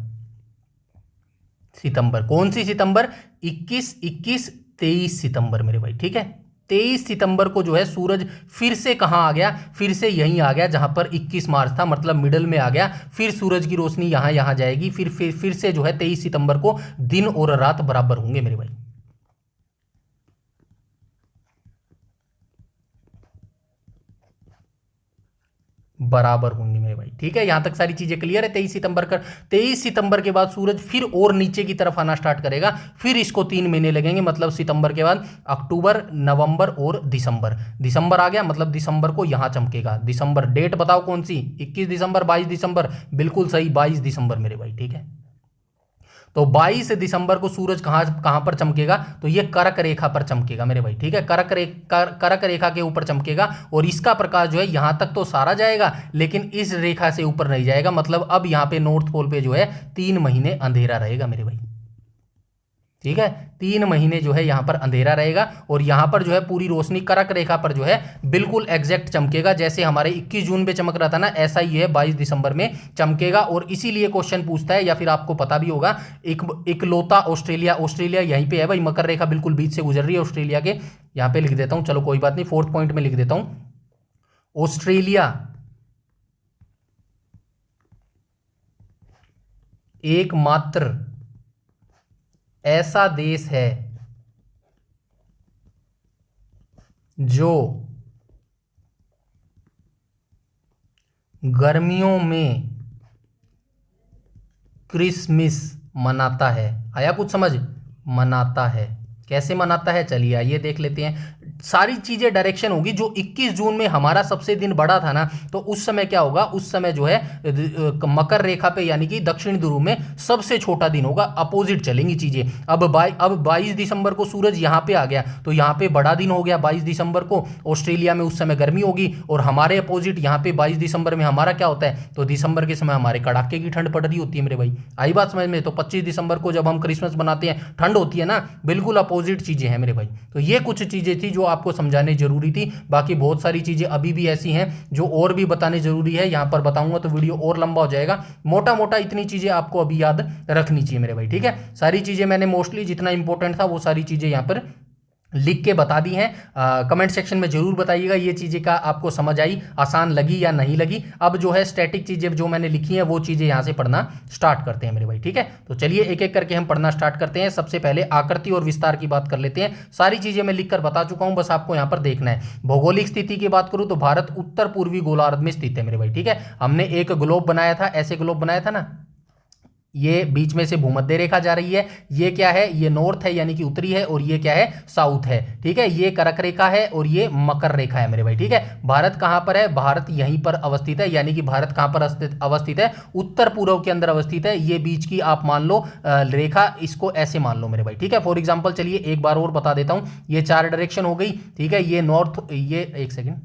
सितंबर कौन सी सितंबर? 21, 21, 23 सितंबर मेरे भाई। ठीक है, 23 सितंबर को जो है सूरज फिर से कहां आ गया? फिर से यहीं आ गया जहां पर 21 मार्च था, मतलब मिडल में आ गया। फिर सूरज की रोशनी यहां यहां जाएगी। फिर से जो है 23 सितंबर को दिन और रात बराबर होंगे मेरे भाई। बराबर होंगे मेरे भाई। ठीक है, यहां तक सारी चीजें क्लियर है। 23 सितंबर का, 23 सितंबर के बाद सूरज फिर और नीचे की तरफ आना स्टार्ट करेगा। फिर इसको 3 महीने लगेंगे, मतलब सितंबर के बाद अक्टूबर, नवंबर और दिसंबर। दिसंबर आ गया, मतलब दिसंबर को यहां चमकेगा। दिसंबर डेट बताओ कौन सी? 21 दिसंबर, 22 दिसंबर, बिल्कुल सही, 22 दिसंबर मेरे भाई। ठीक है, तो 22 दिसंबर को सूरज कहां कहां पर चमकेगा? तो ये कर्क रेखा पर चमकेगा मेरे भाई। ठीक है, कर्क रेखा के ऊपर चमकेगा। और इसका प्रकाश जो है यहां तक तो सारा जाएगा, लेकिन इस रेखा से ऊपर नहीं जाएगा। मतलब अब यहां पे नॉर्थ पोल पे जो है 3 महीने अंधेरा रहेगा मेरे भाई। ठीक है, 3 महीने जो है यहां पर अंधेरा रहेगा। और यहां पर जो है पूरी रोशनी कर्क रेखा पर जो है बिल्कुल एग्जैक्ट चमकेगा। जैसे हमारे 21 जून पे चमक रहा था ना, ऐसा ही है 22 दिसंबर में चमकेगा। और इसीलिए क्वेश्चन पूछता है, या फिर आपको पता भी होगा, इकलौता ऑस्ट्रेलिया यहीं पे है भाई। मकर रेखा बिल्कुल बीच से गुजर रही है ऑस्ट्रेलिया के। यहां पे लिख देता हूं, चलो कोई बात नहीं, 4th पॉइंट में लिख देता हूं, ऑस्ट्रेलिया एकमात्र ऐसा देश है जो गर्मियों में क्रिसमस मनाता है। आया कुछ समझ? मनाता है। कैसे मनाता है चलिए आइए देख लेते हैं। सारी चीजें डायरेक्शन होगी। जो 21 जून में हमारा सबसे दिन बड़ा था ना, तो उस समय क्या होगा, उस समय जो है मकर रेखा पे यानी कि दक्षिण ध्रुव में सबसे छोटा दिन होगा। अपोजिट चलेंगी चीजें। अब 22 दिसंबर को सूरज यहाँ पे आ गया तो यहाँ पे बड़ा दिन हो गया 22 दिसंबर को। ऑस्ट्रेलिया में उस समय गर्मी होगी और हमारे अपोजिट यहाँ पे 22 दिसंबर में हमारा क्या होता है, तो दिसंबर के समय हमारे कड़ाके की ठंड पड़ रही होती है मेरे भाई। आई बात समझ में? तो 25 दिसंबर को जब हम क्रिसमस मनाते हैं ठंड होती है ना, बिल्कुल अपोजिट चीजें हैं मेरे भाई। तो ये कुछ चीजें थी जो आपको समझाने जरूरी थी। बाकी बहुत सारी चीजें अभी भी ऐसी हैं जो और भी बताने जरूरी है। यहां पर बताऊंगा तो वीडियो और लंबा हो जाएगा। मोटा मोटा इतनी चीजें आपको अभी याद रखनी चाहिए मेरे भाई, ठीक है। सारी चीजें मैंने मोस्टली जितना इंपॉर्टेंट था वो सारी चीजें यहां पर लिख के बता दी हैं। कमेंट सेक्शन में जरूर बताइएगा ये चीज़ें का आपको समझ आई, आसान लगी या नहीं लगी। अब जो है स्टैटिक चीज़ें जो मैंने लिखी हैं वो चीज़ें यहाँ से पढ़ना स्टार्ट करते हैं मेरे भाई, ठीक है। तो चलिए एक एक करके हम पढ़ना स्टार्ट करते हैं। सबसे पहले आकृति और विस्तार की बात कर लेते हैं। सारी चीज़ें मैं लिखकर बता चुका हूँ, बस आपको यहाँ पर देखना है। भौगोलिक स्थिति की बात करूँ तो भारत उत्तर पूर्वी गोलार्ध में स्थित है मेरे भाई, ठीक है। हमने एक ग्लोब बनाया था, ऐसे ग्लोब बनाया था ना, ये बीच में से भूमध्य रेखा जा रही है। ये क्या है, ये नॉर्थ है यानी कि उत्तरी है, और ये क्या है, साउथ है, ठीक है। ये कर्क रेखा है और ये मकर रेखा है मेरे भाई, ठीक है। भारत कहाँ पर है, भारत यहीं पर अवस्थित है, यानी कि भारत कहाँ पर अवस्थित है, उत्तर पूर्व के अंदर अवस्थित है। ये बीच की आप मान लो रेखा, इसको ऐसे मान लो मेरे भाई, ठीक है। फॉर एग्जाम्पल चलिए एक बार और बता देता हूँ। ये 4 डायरेक्शन हो गई, ठीक है। ये नॉर्थ, ये एक सेकेंड,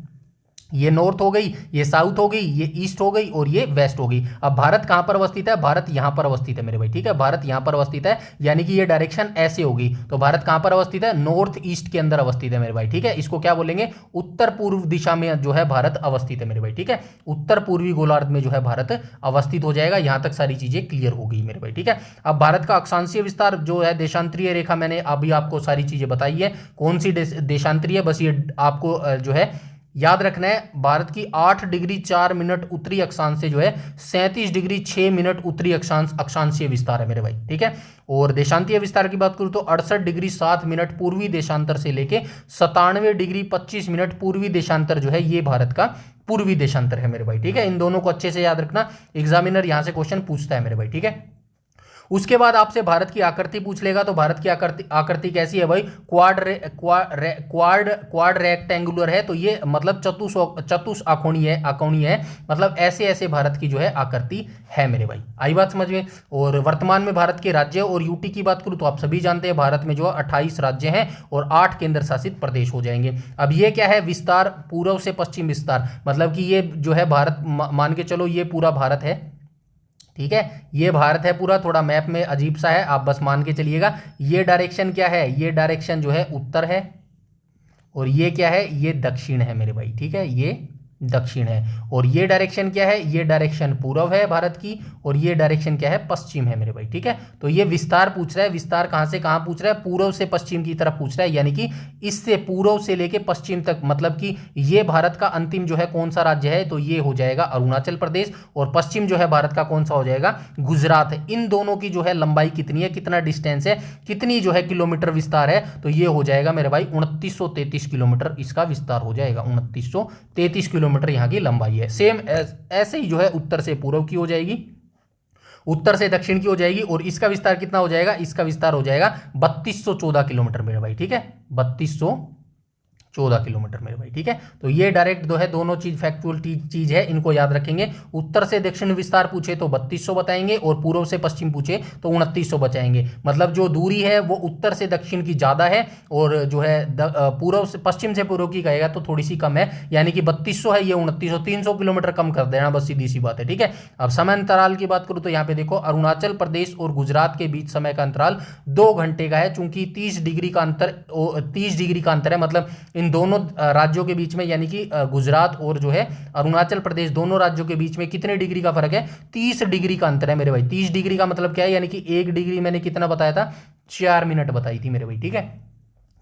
ये नॉर्थ हो गई, ये साउथ हो गई, ये ईस्ट हो गई और ये वेस्ट हो गई। अब भारत कहाँ पर अवस्थित है, भारत यहाँ पर अवस्थित है मेरे भाई, ठीक है। भारत यहाँ पर अवस्थित है यानी कि ये डायरेक्शन ऐसे होगी। तो भारत कहाँ पर अवस्थित है, नॉर्थ ईस्ट के अंदर अवस्थित है मेरे भाई, ठीक है। इसको क्या बोलेंगे, उत्तर पूर्व दिशा में जो है भारत अवस्थित है मेरे भाई, ठीक है। उत्तर पूर्वी गोलार्ध में जो है भारत अवस्थित हो जाएगा। यहाँ तक सारी चीजें क्लियर हो गई मेरे भाई, ठीक है। अब भारत का अक्षांशीय विस्तार जो है, देशांतरीय रेखा, मैंने अभी आपको सारी चीजें बताई है। कौन सी देशांतरीय, बस ये आपको जो है याद रखना है। भारत की 8 डिग्री 4 मिनट उत्तरी अक्षांश से जो है 37 डिग्री 6 मिनट उत्तरी अक्षांशीय विस्तार है मेरे भाई, ठीक है। और देशांतीय विस्तार की बात करूं तो 68 डिग्री 7 मिनट पूर्वी देशांतर से लेके 97 डिग्री 25 मिनट पूर्वी देशांतर जो है, ये भारत का पूर्वी देशांतर है मेरे भाई, ठीक है। इन दोनों को अच्छे से याद रखना, एग्जामिनर यहां से क्वेश्चन पूछता है मेरे भाई, ठीक है। उसके बाद आपसे भारत की आकृति पूछ लेगा। तो भारत की आकृति कैसी है भाई, क्वाड रेक्टेंगुलर है। तो ये मतलब चतुष्कोणीय है, मतलब ऐसे ऐसे भारत की जो है आकृति है मेरे भाई। आई बात समझ में? और वर्तमान में भारत के राज्य और यूटी की बात करूं तो आप सभी जानते हैं भारत में जो 28 राज्य हैं और 8 केंद्र शासित प्रदेश हो जाएंगे। अब ये क्या है, विस्तार, पूर्व से पश्चिम विस्तार, मतलब कि ये जो है भारत, मान के चलो ये पूरा भारत है, ठीक है। ये भारत है पूरा, थोड़ा मैप में अजीब सा है, आप बस मान के चलिएगा। ये डायरेक्शन क्या है, ये डायरेक्शन जो है उत्तर है, और ये क्या है, ये दक्षिण है मेरे भाई, ठीक है। ये दक्षिण है। और ये डायरेक्शन क्या है, ये डायरेक्शन पूर्व है भारत की, और ये डायरेक्शन क्या है, पश्चिम है मेरे भाई, ठीक है। तो ये विस्तार पूछ रहा है, विस्तार कहाँ से कहाँ पूछ रहा है, पूर्व से पश्चिम की तरफ पूछ रहा है, यानी कि इससे पूर्व से लेके पश्चिम तक, मतलब कि ये भारत का अंतिम जो है कौन सा राज्य है, तो ये हो जाएगा अरुणाचल प्रदेश, और पश्चिम जो है भारत का कौन सा हो जाएगा, गुजरात है। इन दोनों की जो है लंबाई कितनी है, कितना डिस्टेंस है, कितनी जो है किलोमीटर विस्तार है, तो ये हो जाएगा मेरे भाई 2933 किलोमीटर इसका विस्तार हो जाएगा। 2933 किलोमीटर यहाँ की लंबाई है। सेम ऐसे ही जो है उत्तर से पूर्व की हो जाएगी, उत्तर से दक्षिण की हो जाएगी, और इसका विस्तार कितना हो जाएगा, इसका विस्तार हो जाएगा 3214 किलोमीटर मेरे भाई, ठीक है। 3214 किलोमीटर मेरे भाई, ठीक है। तो ये डायरेक्ट जो है दोनों चीज फैक्चुअल चीज है, इनको याद रखेंगे। उत्तर से दक्षिण विस्तार पूछे तो 3200 बताएंगे, और पूर्व से पश्चिम पूछे तो 2900 बचाएंगे। मतलब जो दूरी है वो उत्तर से दक्षिण की ज्यादा है, और जो है पूर्व से पश्चिम से पूर्व की कहेगा तो थोड़ी सी कम है, यानी कि 3200 है, ये 2900, 300 किलोमीटर कम कर देना, बस सीधी सी बात है, ठीक है। अब समय अंतराल की बात करूं तो यहाँ पे देखो, अरुणाचल प्रदेश और गुजरात के बीच समय का अंतराल 2 घंटे का है, चूंकि 30 डिग्री का अंतर है, मतलब इन दोनों राज्यों के बीच में, यानी कि गुजरात और जो है अरुणाचल प्रदेश, दोनों राज्यों के बीच में कितने डिग्री का फर्क है, 30 डिग्री का अंतर है मेरे भाई। 30 डिग्री का मतलब क्या है, यानी कि 1 डिग्री मैंने कितना बताया था, 4 मिनट बताई थी मेरे भाई, ठीक है।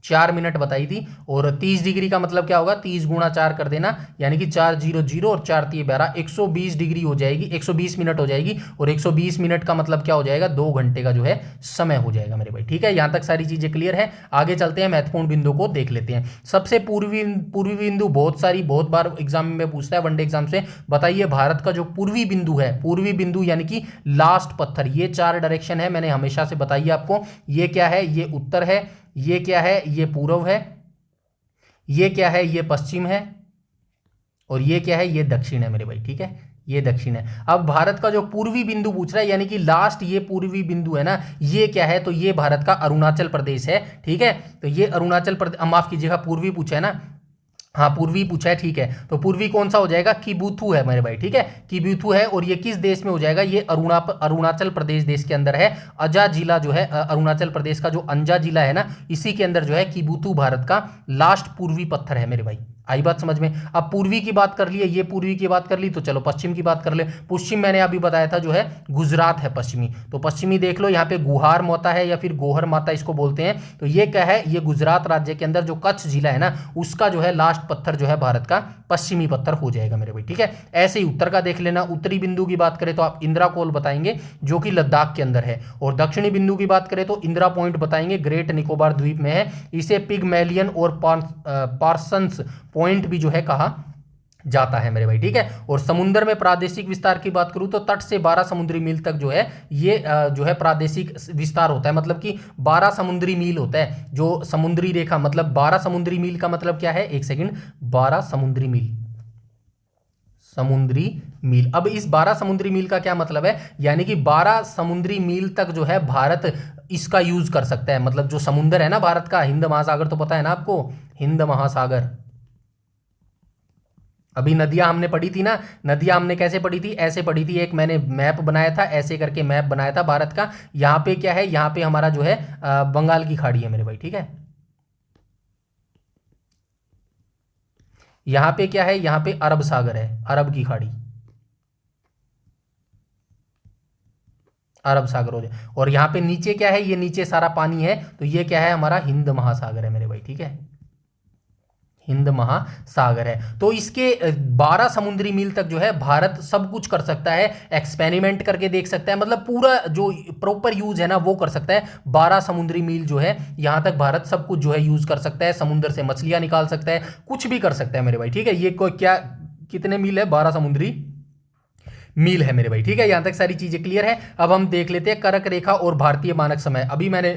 4 मिनट बताई थी। और 30 डिग्री का मतलब क्या होगा, 30 गुणा 4 कर देना, यानी कि 400 और 4×3=12, 120 डिग्री हो जाएगी, 120 मिनट हो जाएगी। और 120 मिनट का मतलब क्या हो जाएगा, 2 घंटे का जो है समय हो जाएगा मेरे भाई। ठीक है, यहां तक सारी चीजें क्लियर है। आगे चलते हैं, महत्वपूर्ण बिंदु को देख लेते हैं। सबसे पूर्वी पूर्वी बिंदु बहुत बार एग्जाम में पूछता है, वनडे एग्जाम से। बताइए भारत का जो पूर्वी बिंदु है, पूर्वी बिंदु यानी कि लास्ट पत्थर, ये 4 डायरेक्शन है, मैंने हमेशा से बताइए आपको। ये क्या है, ये उत्तर है, ये क्या है, ये पूर्व है, ये क्या है, ये पश्चिम है, और ये क्या है, ये दक्षिण है मेरे भाई। ठीक है, ये दक्षिण है। अब भारत का जो पूर्वी बिंदु पूछ रहा है, यानी कि लास्ट ये पूर्वी बिंदु है ना, ये क्या है, तो ये भारत का अरुणाचल प्रदेश है। ठीक है, तो ये अरुणाचल प्रदेश, माफ कीजिएगा, पूर्वी पूछा है ना, हाँ पूर्वी पूछा है। ठीक है, तो पूर्वी कौन सा हो जाएगा, किबुथु है मेरे भाई। ठीक है, किबुथु है, और ये किस देश में हो जाएगा, ये अरुणाचल प्रदेश देश के अंदर है। अजा जिला जो है, अरुणाचल प्रदेश का जो अंजा जिला है ना, इसी के अंदर जो है किबुथु भारत का लास्ट पूर्वी पत्थर है मेरे भाई। आई बात समझ में। अब पूर्वी की बात कर लिए, ये पूर्वी की बात कर ली, तो चलो पश्चिम की बात कर ले। पश्चिम मैंने अभी बताया था जो है गुजरात है पश्चिमी, तो पश्चिमी देख लो, यहाँ पे गुहार माता है या फिर गोहर माता इसको बोलते हैं। तो ये क्या है, ये गुजरात राज्य के अंदर जो कच्छ जिला है ना, उसका जो है लास्ट पत्थर जो है भारत का पश्चिमी पत्थर हो जाएगा मेरे भाई। ठीक है, ऐसे ही उत्तर का देख लेना। उत्तरी बिंदु की बात करें तो आप इंदिरा कोल बताएंगे, जो कि लद्दाख के अंदर है। और दक्षिणी बिंदु की बात करें तो इंदिरा पॉइंट बताएंगे, ग्रेट निकोबार द्वीप में है। इसे पिगमैलियन और पार्सन्स पॉइंट भी जो है कहा जाता है मेरे भाई। ठीक है, और समुद्र में प्रादेशिक विस्तार की बात करूं तो तट से 12 समुद्री मील तक जो है ये जो है प्रादेशिक विस्तार होता है। मतलब कि 12 समुद्री मील होता है जो समुद्री रेखा, मतलब 12 समुद्री मील का मतलब क्या है, एक सेकंड, 12 समुद्री मील, समुद्री मील। अब इस 12 समुद्री मील का क्या मतलब है, यानी कि 12 समुद्री मील तक जो है भारत इसका यूज कर सकता है। मतलब जो समुद्र है ना भारत का, हिंद महासागर तो पता है ना आपको, हिंद महासागर। अभी नदियां हमने पढ़ी थी ना, नदियां हमने कैसे पढ़ी थी, ऐसे पढ़ी थी। एक मैंने मैप बनाया था, ऐसे करके मैप बनाया था भारत का। यहाँ पे क्या है, यहाँ पे हमारा जो है बंगाल की खाड़ी है मेरे भाई। ठीक है, यहाँ पे क्या है, यहाँ पे अरब सागर है, अरब की खाड़ी, अरब सागर हो जाए। और यहाँ पे नीचे क्या है, ये नीचे सारा पानी है, तो ये क्या है, हमारा हिंद महासागर है मेरे भाई। ठीक है, हिंद महासागर है। तो इसके 12 समुद्री मील तक जो है भारत सब कुछ कर सकता है, एक्सपेरिमेंट करके देख सकता है, मतलब पूरा जो प्रॉपर यूज है ना वो कर सकता है। 12 समुद्री मील जो है यहां तक भारत सब कुछ जो है यूज कर सकता है, समुद्र से मछलियां निकाल सकता है, कुछ भी कर सकता है मेरे भाई। ठीक है, ये कोई क्या, कितने मील है, 12 समुद्री मील है मेरे भाई। ठीक है, यहां तक सारी चीजें क्लियर है। अब हम देख लेते हैं कर्क रेखा और भारतीय मानक समय। अभी मैंने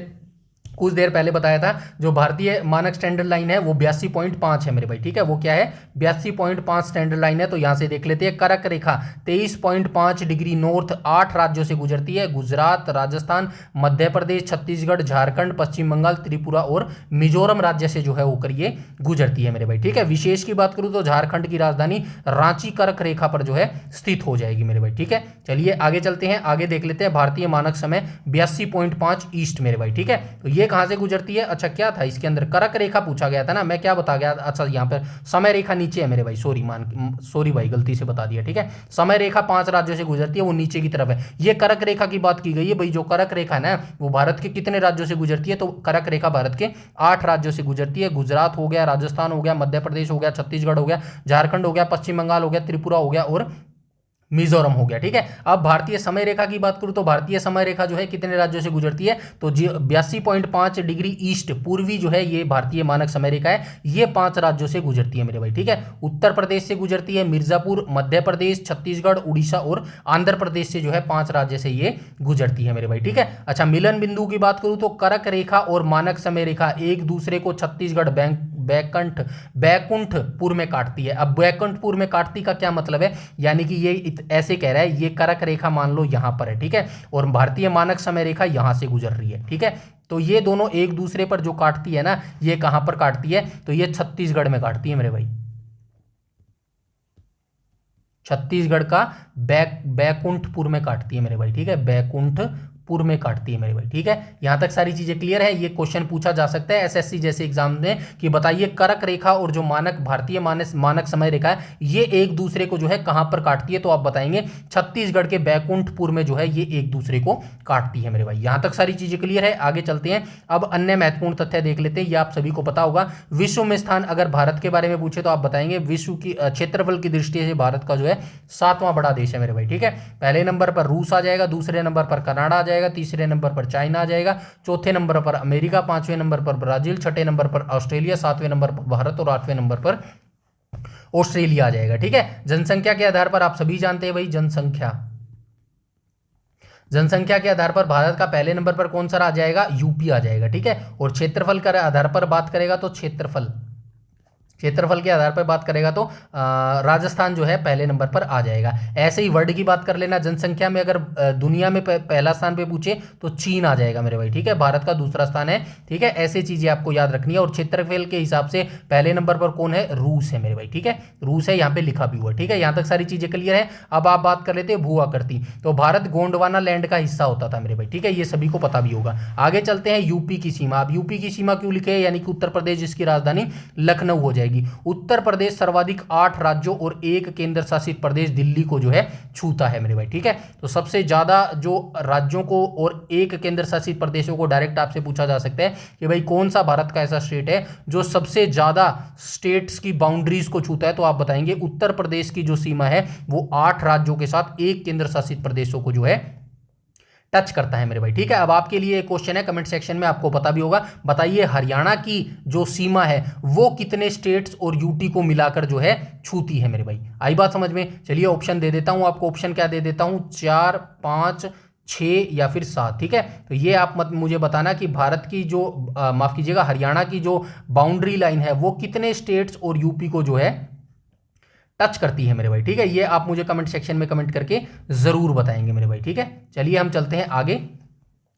कुछ देर पहले बताया था जो भारतीय मानक स्टैंडर्ड लाइन है वो 82.5 है मेरे भाई। ठीक है, वो क्या है, 82.5 स्टैंडर्ड लाइन है। तो यहां से देख लेते हैं, कर्क रेखा 23.5 डिग्री नॉर्थ 8 राज्यों से गुजरती है, गुजरात, राजस्थान, मध्य प्रदेश, छत्तीसगढ़, झारखंड, पश्चिम बंगाल, त्रिपुरा और मिजोरम राज्य से जो है होकर ये गुजरती है मेरे भाई। ठीक है, विशेष की बात करूं तो झारखंड की राजधानी रांची कर्क रेखा पर जो है स्थित हो जाएगी मेरे भाई। ठीक है, चलिए आगे चलते हैं, आगे देख लेते हैं भारतीय मानक समय 82.5 ईस्ट मेरे भाई। ठीक है, तो ये कहां से गुजरती है, अच्छा क्या था इसके अंदर, कर्क रेखा पूछा गया था ना, मैं क्या बता गया, अच्छा यहाँ पर समय रेखा नीचे है मेरे भाई, सॉरी भाई गलती से बता दिया। ठीक है, समय रेखा 5 राज्यों से गुजरती है, वो नीचे की तरफ है। ये कर्क रेखा की बात की गई है भाई, जो कर्क रेखा है ना वो भारत के कितने राज्यों से गुजरती है, तो कर्क रेखा भारत के 8 राज्यों से गुजरती है। गुजरात हो गया, राजस्थान हो गया, मध्य प्रदेश हो गया, छत्तीसगढ़ हो गया, झारखंड हो गया, पश्चिम बंगाल हो गया, त्रिपुरा हो गया और मिजोरम हो गया। ठीक है, अब भारतीय समय रेखा की बात करूं तो भारतीय समय रेखा जो है कितने राज्यों से गुजरती है, तो 82.5 डिग्री ईस्ट पूर्वी जो है ये भारतीय मानक समय रेखा है, ये 5 राज्यों से गुजरती है मेरे भाई। ठीक है, उत्तर प्रदेश से गुजरती है, मिर्जापुर, मध्य प्रदेश, छत्तीसगढ़, उड़ीसा और आंध्र प्रदेश से जो है 5 राज्य से ये गुजरती है मेरे भाई। ठीक है, अच्छा मिलन बिंदु की बात करूं तो कर्क रेखा और मानक समय रेखा एक दूसरे को छत्तीसगढ़ बैकुंठपुर में काटती है। अब बैकुंठपुर में काटती का क्या मतलब है, यानी कि ये ऐसे कह रहा है, ये कर्क रेखा मान लो यहां पर है। ठीक है, और भारतीय मानक समय रेखा यहां से गुजर रही है। ठीक है, तो ये दोनों एक दूसरे पर जो काटती है ना, ये कहां पर काटती है, तो ये छत्तीसगढ़ में काटती है मेरे भाई। छत्तीसगढ़ का बैकुंठपुर में काटती है मेरे भाई। ठीक है, बैकुंठपुर पूर्व में काटती है मेरे भाई। ठीक है, यहां तक सारी चीजें क्लियर है। ये क्वेश्चन पूछा जा सकता है एसएससी जैसे एग्जाम में कि बताइए कर्क रेखा और जो मानक भारतीय मानक समय रेखा है ये एक दूसरे को जो है कहां पर काटती है, तो आप बताएंगे छत्तीसगढ़ के बैकुंठपुर में जो है ये एक दूसरे को काटती है मेरे भाई। यहां तक सारी चीजें क्लियर है। आगे चलते हैं, अब अन्य महत्वपूर्ण तथ्य देख लेते हैं। ये आप सभी को पता होगा, विश्व में स्थान अगर भारत के बारे में पूछे तो आप बताएंगे विश्व की क्षेत्रफल की दृष्टि से भारत का जो है 7वां बड़ा देश है मेरे भाई। ठीक है, पहले नंबर पर रूस आ जाएगा, दूसरे नंबर पर कनाडा आ जाएगा, तीसरे नंबर पर चाइना आ जाएगा, चौथे नंबर पर अमेरिका, पांचवें नंबर पर ब्राजील, छठे नंबर पर ऑस्ट्रेलिया, सातवें नंबर पर भारत और आठवें नंबर पर ऑस्ट्रेलिया आ जाएगा। ठीक है, जनसंख्या के आधार पर आप सभी जानते हैं भाई, जनसंख्या के आधार पर भारत का पहले नंबर पर कौन सा आ जाएगा, यूपी आ जाएगा। ठीक है, और क्षेत्रफल के आधार पर बात करेगा तो क्षेत्रफल के आधार पर बात करेगा तो राजस्थान जो है पहले नंबर पर आ जाएगा। ऐसे ही वर्ल्ड की बात कर लेना, जनसंख्या में अगर दुनिया में पहला स्थान पे पूछे तो चीन आ जाएगा मेरे भाई। ठीक है, भारत का दूसरा स्थान है। ठीक है, ऐसे चीजें आपको याद रखनी है। और क्षेत्रफल के हिसाब से पहले नंबर पर कौन है, रूस है मेरे भाई। ठीक है, रूस है, यहाँ पे लिखा भी हुआ। ठीक है, यहाँ तक सारी चीजें क्लियर है। अब आप बात कर लेते हैं भू आकृति, तो भारत गोंडवाना लैंड का हिस्सा होता था मेरे भाई। ठीक है, ये सभी को पता भी होगा। आगे चलते हैं, यूपी की सीमा। अब यूपी की सीमा क्यों लिखे, यानी कि उत्तर प्रदेश जिसकी राजधानी लखनऊ हो जाएगी। उत्तर प्रदेश सर्वाधिक 8 राज्यों और एक केंद्र शासित प्रदेश दिल्ली को जो है छूता है मेरे भाई। ठीक है, तो सबसे ज्यादा जो राज्यों को और एक केंद्र शासित प्रदेशों को डायरेक्ट आपसे पूछा जा सकता है कि भाई कौन सा भारत का ऐसा स्टेट है जो सबसे ज्यादा स्टेट्स की बाउंड्रीज को छूता है, तो आप बताएंगे उत्तर प्रदेश की जो सीमा है वो 8 राज्यों के साथ एक केंद्र शासित प्रदेशों को जो है टच करता है मेरे भाई। ठीक है, अब आपके लिए एक क्वेश्चन है, कमेंट सेक्शन में आपको पता भी होगा, बताइए हरियाणा की जो सीमा है वो कितने स्टेट्स और यूटी को मिलाकर जो है छूती है मेरे भाई। आई बात समझ में। चलिए ऑप्शन दे देता हूं आपको, ऑप्शन क्या दे देता हूं, 4, 5, 6 या फिर 7। ठीक है, तो ये आप मुझे बताना कि भारत की जो माफ कीजिएगा हरियाणा की जो बाउंड्री लाइन है वो कितने स्टेट्स और यूपी को जो है टच करती है मेरे भाई। ठीक है, ये आप मुझे कमेंट सेक्शन में कमेंट करके जरूर बताएंगे मेरे भाई। ठीक है, चलिए हम चलते हैं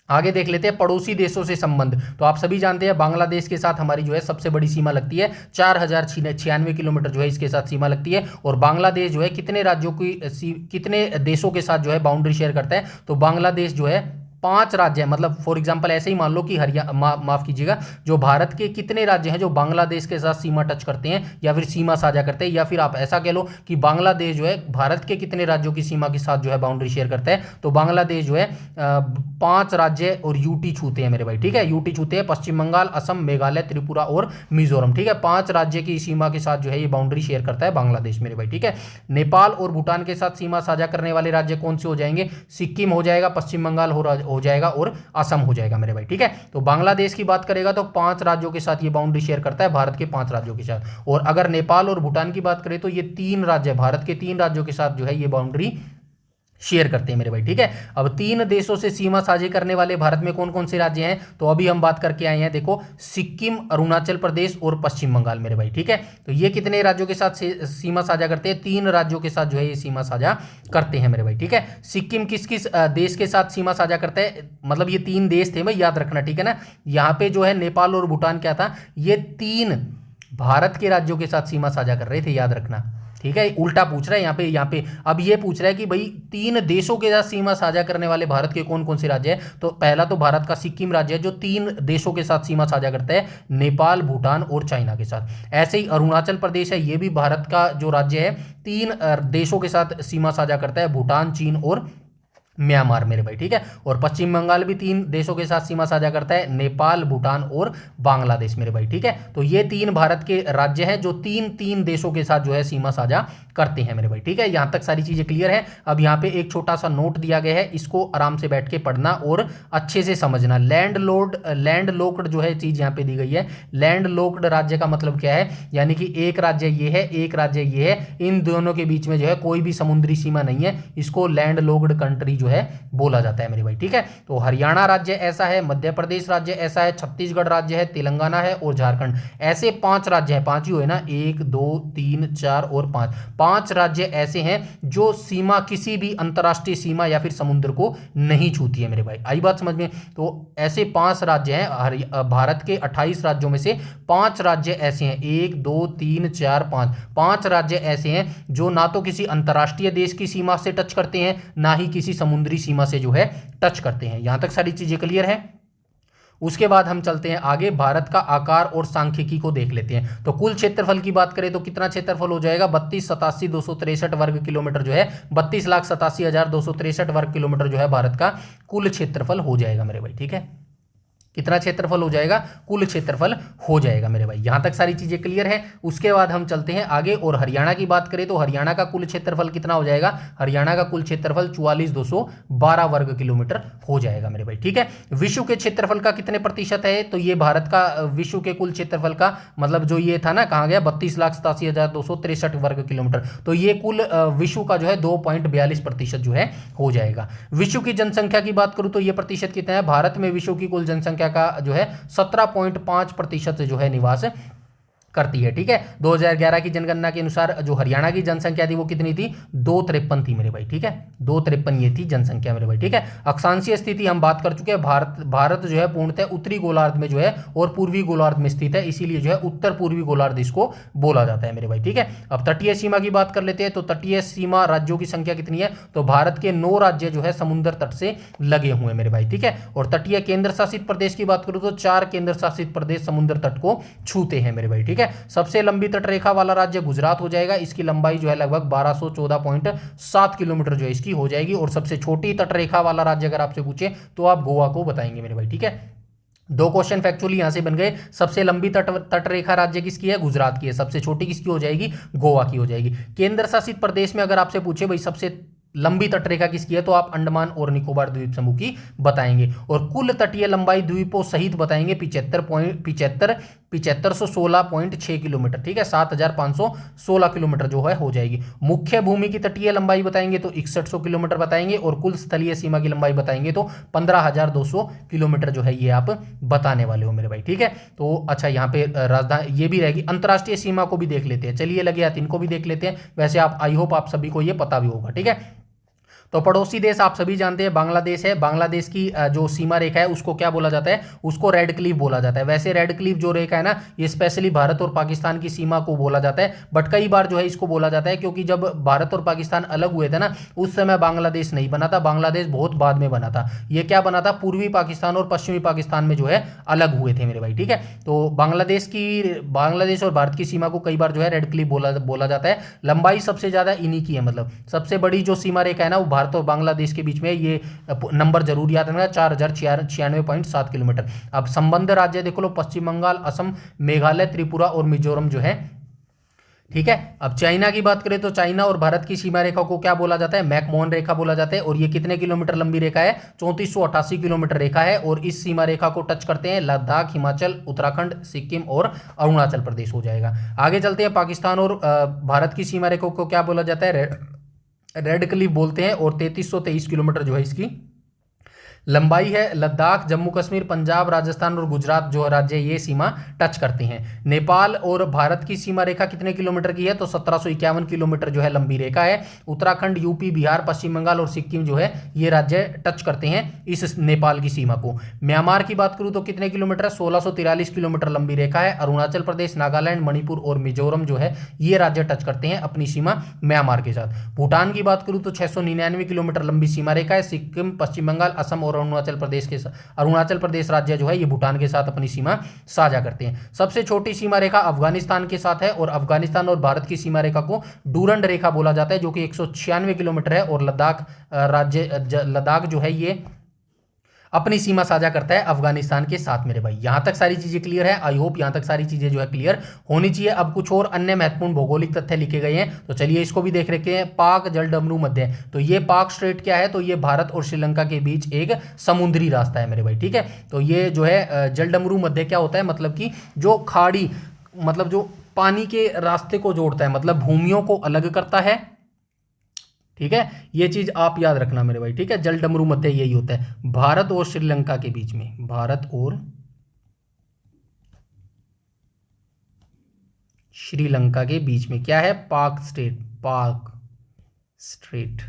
आगे देख लेते हैं पड़ोसी देशों से संबंध। तो आप सभी जानते हैं बांग्लादेश के साथ हमारी जो है सबसे बड़ी सीमा लगती है, 4096 किलोमीटर जो है इसके साथ सीमा लगती है। और बांग्लादेश जो है कितने देशों के साथ जो है बाउंड्री शेयर करता है, तो बांग्लादेश जो है 5 राज्य है। मतलब फॉर एग्जांपल ऐसे ही मान लो कि माफ कीजिएगा, जो भारत के कितने राज्य हैं जो बांग्लादेश के साथ सीमा टच करते हैं या फिर सीमा साझा करते हैं, या फिर आप ऐसा कह लो कि बांग्लादेश जो है भारत के कितने राज्यों की सीमा के साथ जो है बाउंड्री शेयर करता है, तो बांग्लादेश जो है 5 राज्य और यूटी छूते हैं मेरे भाई। ठीक है, यूटी छूते हैं पश्चिम बंगाल, असम, मेघालय, त्रिपुरा और मिजोरम। ठीक है, 5 राज्य की सीमा के साथ जो है ये बाउंड्री शेयर करता है बांग्लादेश मेरे भाई। ठीक है, नेपाल और भूटान के साथ सीमा साझा करने वाले राज्य कौन से हो जाएंगे, सिक्किम हो जाएगा, पश्चिम बंगाल हो जाएगा और असम हो जाएगा मेरे भाई। ठीक है, तो बांग्लादेश की बात करेगा तो 5 राज्यों के साथ ये बाउंड्री शेयर करता है, भारत के 5 राज्यों के साथ। और अगर नेपाल और भूटान की बात करें तो ये 3 राज्य, भारत के 3 राज्यों के साथ जो है ये बाउंड्री शेयर करते हैं मेरे भाई। ठीक है, अब 3 देशों से सीमा साझे करने वाले भारत में कौन कौन से राज्य हैं, तो अभी हम बात करके आए हैं, देखो सिक्किम, अरुणाचल प्रदेश और पश्चिम बंगाल मेरे भाई। ठीक है, तो ये कितने राज्यों के साथ सीमा साझा करते हैं, 3 राज्यों के साथ जो है ये सीमा साझा करते हैं मेरे भाई। ठीक है, सिक्किम किस किस देश के साथ सीमा साझा करता है, मतलब ये 3 देश थे भाई, याद रखना। ठीक है ना, यहाँ पे जो है नेपाल और भूटान क्या था, ये 3 भारत के राज्यों के साथ सीमा साझा कर रहे थे, याद रखना। ठीक है, उल्टा पूछ रहा है यहाँ पे अब ये पूछ रहा है कि भाई 3 देशों के साथ सीमा साझा करने वाले भारत के कौन कौन से राज्य है, तो पहला तो भारत का सिक्किम राज्य है जो 3 देशों के साथ सीमा साझा करता है, नेपाल, भूटान और चाइना के साथ। ऐसे ही अरुणाचल प्रदेश है, ये भी भारत का जो राज्य है 3 देशों के साथ सीमा साझा करता है, भूटान, चीन और म्यांमार मेरे भाई। ठीक है, और पश्चिम बंगाल भी 3 देशों के साथ सीमा साझा करता है, नेपाल, भूटान और बांग्लादेश मेरे भाई। ठीक है, तो ये 3 भारत के राज्य हैं जो 3 देशों के साथ जो है सीमा साझा करते हैं मेरे भाई। ठीक है, यहां तक सारी चीजें क्लियर है। अब यहाँ पे एक छोटा सा नोट दिया गया है, इसको आराम से बैठ के पढ़ना और अच्छे से समझना। लैंड लॉक्ड जो है चीज यहाँ पे दी गई है, लैंड लॉक्ड राज्य का मतलब क्या है, यानी कि एक राज्य ये है, एक राज्य ये है, इन दोनों के बीच में जो है कोई भी समुद्री सीमा नहीं है, इसको लैंड लॉक्ड कंट्री जो है बोला जाता है मेरे भाई। ठीक है, तो हरियाणा राज्य ऐसा है, मध्य प्रदेश राज्य ऐसा है, छत्तीसगढ़ राज्य है, तेलंगाना है और झारखंड, ऐसे 5 राज्य हैं, 5 ही हुए ना, 1, 2, 3, 4 और 5 राज्य ऐसे हैं जो सीमा किसी भी अंतरराष्ट्रीय सीमा या फिर समुद्र को नहीं छूती है मेरे भाई। आई बात समझ में। तो ऐसे 5 राज्य हैं, भारत के 28 राज्यों में से 5 राज्य ऐसे हैं, 1, 2, 3, 4, 5 राज्य ऐसे हैं जो ना तो किसी अंतरराष्ट्रीय देश की सीमा से टच करते हैं, ना ही किसी समुद्र समुद्री सीमा से जो है टच करते हैं। यहां तक सारी चीजें क्लियर है। उसके बाद हम चलते हैं आगे, भारत का आकार और सांख्यिकी को देख लेते हैं। तो कुल क्षेत्रफल की बात करें तो कितना क्षेत्रफल हो जाएगा, 32,87,263 वर्ग किलोमीटर जो है, 32,87,263 वर्ग किलोमीटर जो है भारत का कुल क्षेत्रफल हो जाएगा मेरे भाई। ठीक है, कितना क्षेत्रफल हो जाएगा, कुल क्षेत्रफल हो जाएगा मेरे भाई। यहां तक सारी चीजें क्लियर है। उसके बाद हम चलते हैं आगे और हरियाणा की बात करें तो हरियाणा का कुल क्षेत्रफल कितना हो जाएगा, हरियाणा का कुल क्षेत्रफल 44,212 वर्ग किलोमीटर हो जाएगा मेरे भाई। ठीक है, विश्व के क्षेत्रफल का कितने प्रतिशत है, तो ये भारत का विश्व के कुल क्षेत्रफल का मतलब जो ये था ना, कहाँ गया, 32,87,263 वर्ग किलोमीटर, तो ये कुल विश्व का जो है 2.42% जो है हो जाएगा। विश्व की जनसंख्या की बात करूं तो ये प्रतिशत कितना है, भारत में विश्व की कुल जनसंख्या का जो है 17.5% जो है निवास करती है। ठीक है, 2011 की जनगणना के अनुसार जो हरियाणा की जनसंख्या थी वो कितनी थी, 253 थी मेरे भाई। ठीक है, 253 ये थी जनसंख्या मेरे भाई। ठीक है, अक्षांशीय स्थिति हम बात कर चुके हैं। भारत जो है पूर्णतः उत्तरी गोलार्ध में जो है और पूर्वी गोलार्ध में स्थित है, इसीलिए जो है उत्तर पूर्वी गोलार्ध इसको बोला जाता है मेरे भाई। ठीक है, अब तटीय सीमा की बात कर लेते हैं। तो तटीय सीमा राज्यों की संख्या कितनी है, तो भारत के 9 राज्य जो है समुद्र तट से लगे हुए मेरे भाई। ठीक है, और तटीय केंद्र शासित प्रदेश की बात करूं तो 4 केंद्र शासित प्रदेश समुद्र तट को छूते हैं मेरे भाई। ठीक है, सबसे लंबी तटरेखा वाला राज्य गुजरात हो जाएगा, इसकी लंबाई जो है लगभग 1214.7 किलोमीटर जो है इसकी हो जाएगी। और सबसे छोटी तटरेखा वाला राज्य अगर आपसे पूछे तो आप गोवा को बताएंगे मेरे भाई। ठीक है, 2 क्वेश्चन फैक्चुअली यहां से बन गए। सबसे लंबी तटरेखा राज्य किसकी है, गुजरात की है। सबसे छोटी किसकी हो जाएगी, गोवा की हो जाएगी। केंद्र शासित प्रदेश में अगर आपसे पूछे भाई सबसे लंबी तटरेखा किसकी है, तो आप अंडमान और निकोबार द्वीप समूह की बताएंगे। और कुल तटीय लंबाई द्वीपों सहित बताएंगे 7516.6 किलोमीटर। ठीक है, 7516 किलोमीटर जो है हो जाएगी। मुख्य भूमि की तटीय लंबाई बताएंगे तो 6100 किलोमीटर बताएंगे। और कुल स्थलीय सीमा की लंबाई बताएंगे तो 15,200 किलोमीटर जो है ये आप बताने वाले हो मेरे भाई। ठीक है, तो अच्छा यहाँ पे राजधानी ये भी रहेगी। अंतर्राष्ट्रीय सीमा को भी देख लेते हैं, चलिए लगे हाथ इनको भी देख लेते हैं। वैसे आप आई होप आप सभी को ये पता भी होगा। ठीक है, तो पड़ोसी देश आप सभी जानते हैं बांग्लादेश है। बांग्लादेश की जो सीमा रेखा है उसको क्या बोला जाता है, उसको रेड क्लिफ बोला जाता है। वैसे रेड क्लिफ जो रेखा है ना, ये स्पेशली भारत और पाकिस्तान की सीमा को बोला जाता है, बट कई बार जो है इसको बोला जाता है क्योंकि जब भारत और पाकिस्तान अलग हुए थे ना, उस समय बांग्लादेश नहीं बना था, बांग्लादेश बहुत बाद में बना था। ये क्या बना था, पूर्वी पाकिस्तान और पश्चिमी पाकिस्तान में जो है अलग हुए थे मेरे भाई। ठीक है, तो बांग्लादेश और भारत की सीमा को कई बार जो है रेड क्लिफ बोला जाता है। लंबाई सबसे ज्यादा इन्हीं की है, मतलब सबसे बड़ी जो सीमा रेखा है ना वो भारत और बांग्लादेश के बीच में, ये नंबर जरूर याद रखना, 4096.7 किलोमीटर। अब संबंध राज्य देख लो, पश्चिम बंगाल, असम, मेघालय, त्रिपुरा और मिजोरम जो है। ठीक है, अब चाइना की बात करें तो चाइना और भारत की सीमा रेखा को क्या बोला जाता है, मैकमोहन रेखा बोला जाता है। और ये कितने किलोमीटर लंबी रेखा है, 3488 किलोमीटर रेखा है। और इस सीमा रेखा को टच करते हैं लद्दाख, हिमाचल, उत्तराखंड, सिक्किम और अरुणाचल प्रदेश हो जाएगा। आगे चलते हैं, पाकिस्तान और भारत की सीमा रेखा को क्या बोला जाता है, रेड क्लिफ बोलते हैं। और 3323 किलोमीटर जो है इसकी लंबाई है। लद्दाख, जम्मू कश्मीर, पंजाब, राजस्थान और गुजरात जो राज्य ये सीमा टच करते हैं। नेपाल और भारत की सीमा रेखा कितने किलोमीटर की है, तो 1751 किलोमीटर जो है लंबी रेखा है। उत्तराखंड, यूपी, बिहार, पश्चिम बंगाल और सिक्किम जो है ये राज्य टच करते हैं इस नेपाल की सीमा को। म्यांमार की बात करूं तो कितने किलोमीटर, 1643 किलोमीटर लंबी रेखा है। अरुणाचल प्रदेश, नागालैंड, मणिपुर और मिजोरम जो है ये राज्य टच करते हैं अपनी सीमा म्यांमार के साथ। भूटान की बात करूं तो 699 किलोमीटर लंबी सीमा रेखा है। सिक्किम, पश्चिम बंगाल, असम और अरुणाचल प्रदेश राज्य जो है ये भूटान के साथ अपनी सीमा साझा करते हैं। सबसे छोटी सीमा रेखा अफगानिस्तान के साथ है। और अफगानिस्तान और भारत की सीमा रेखा को डूरंड रेखा बोला जाता है, जो कि 196 किलोमीटर है। और लद्दाख जो है ये अपनी सीमा साझा करता है अफगानिस्तान के साथ मेरे भाई। यहां तक सारी चीजें क्लियर है, आई होप यहां तक सारी चीजें जो है क्लियर होनी चाहिए। अब कुछ और अन्य महत्वपूर्ण भौगोलिक तथ्य लिखे गए हैं, तो चलिए इसको भी देख रखे हैं। पाक जलडमरू मध्य, तो ये पाक स्ट्रेट क्या है, तो ये भारत और श्रीलंका के बीच एक समुद्री रास्ता है मेरे भाई। ठीक है, तो ये जो है जलडमरू मध्य क्या होता है, मतलब कि जो खाड़ी, मतलब जो पानी के रास्ते को जोड़ता है, मतलब भूमियों को अलग करता है। ठीक है, ये चीज आप याद रखना मेरे भाई। ठीक है, जलडमरू मध्य यही होता है भारत और श्रीलंका के बीच में, भारत और श्रीलंका के बीच में क्या है, पाक स्ट्रेट, पाक स्ट्रेट।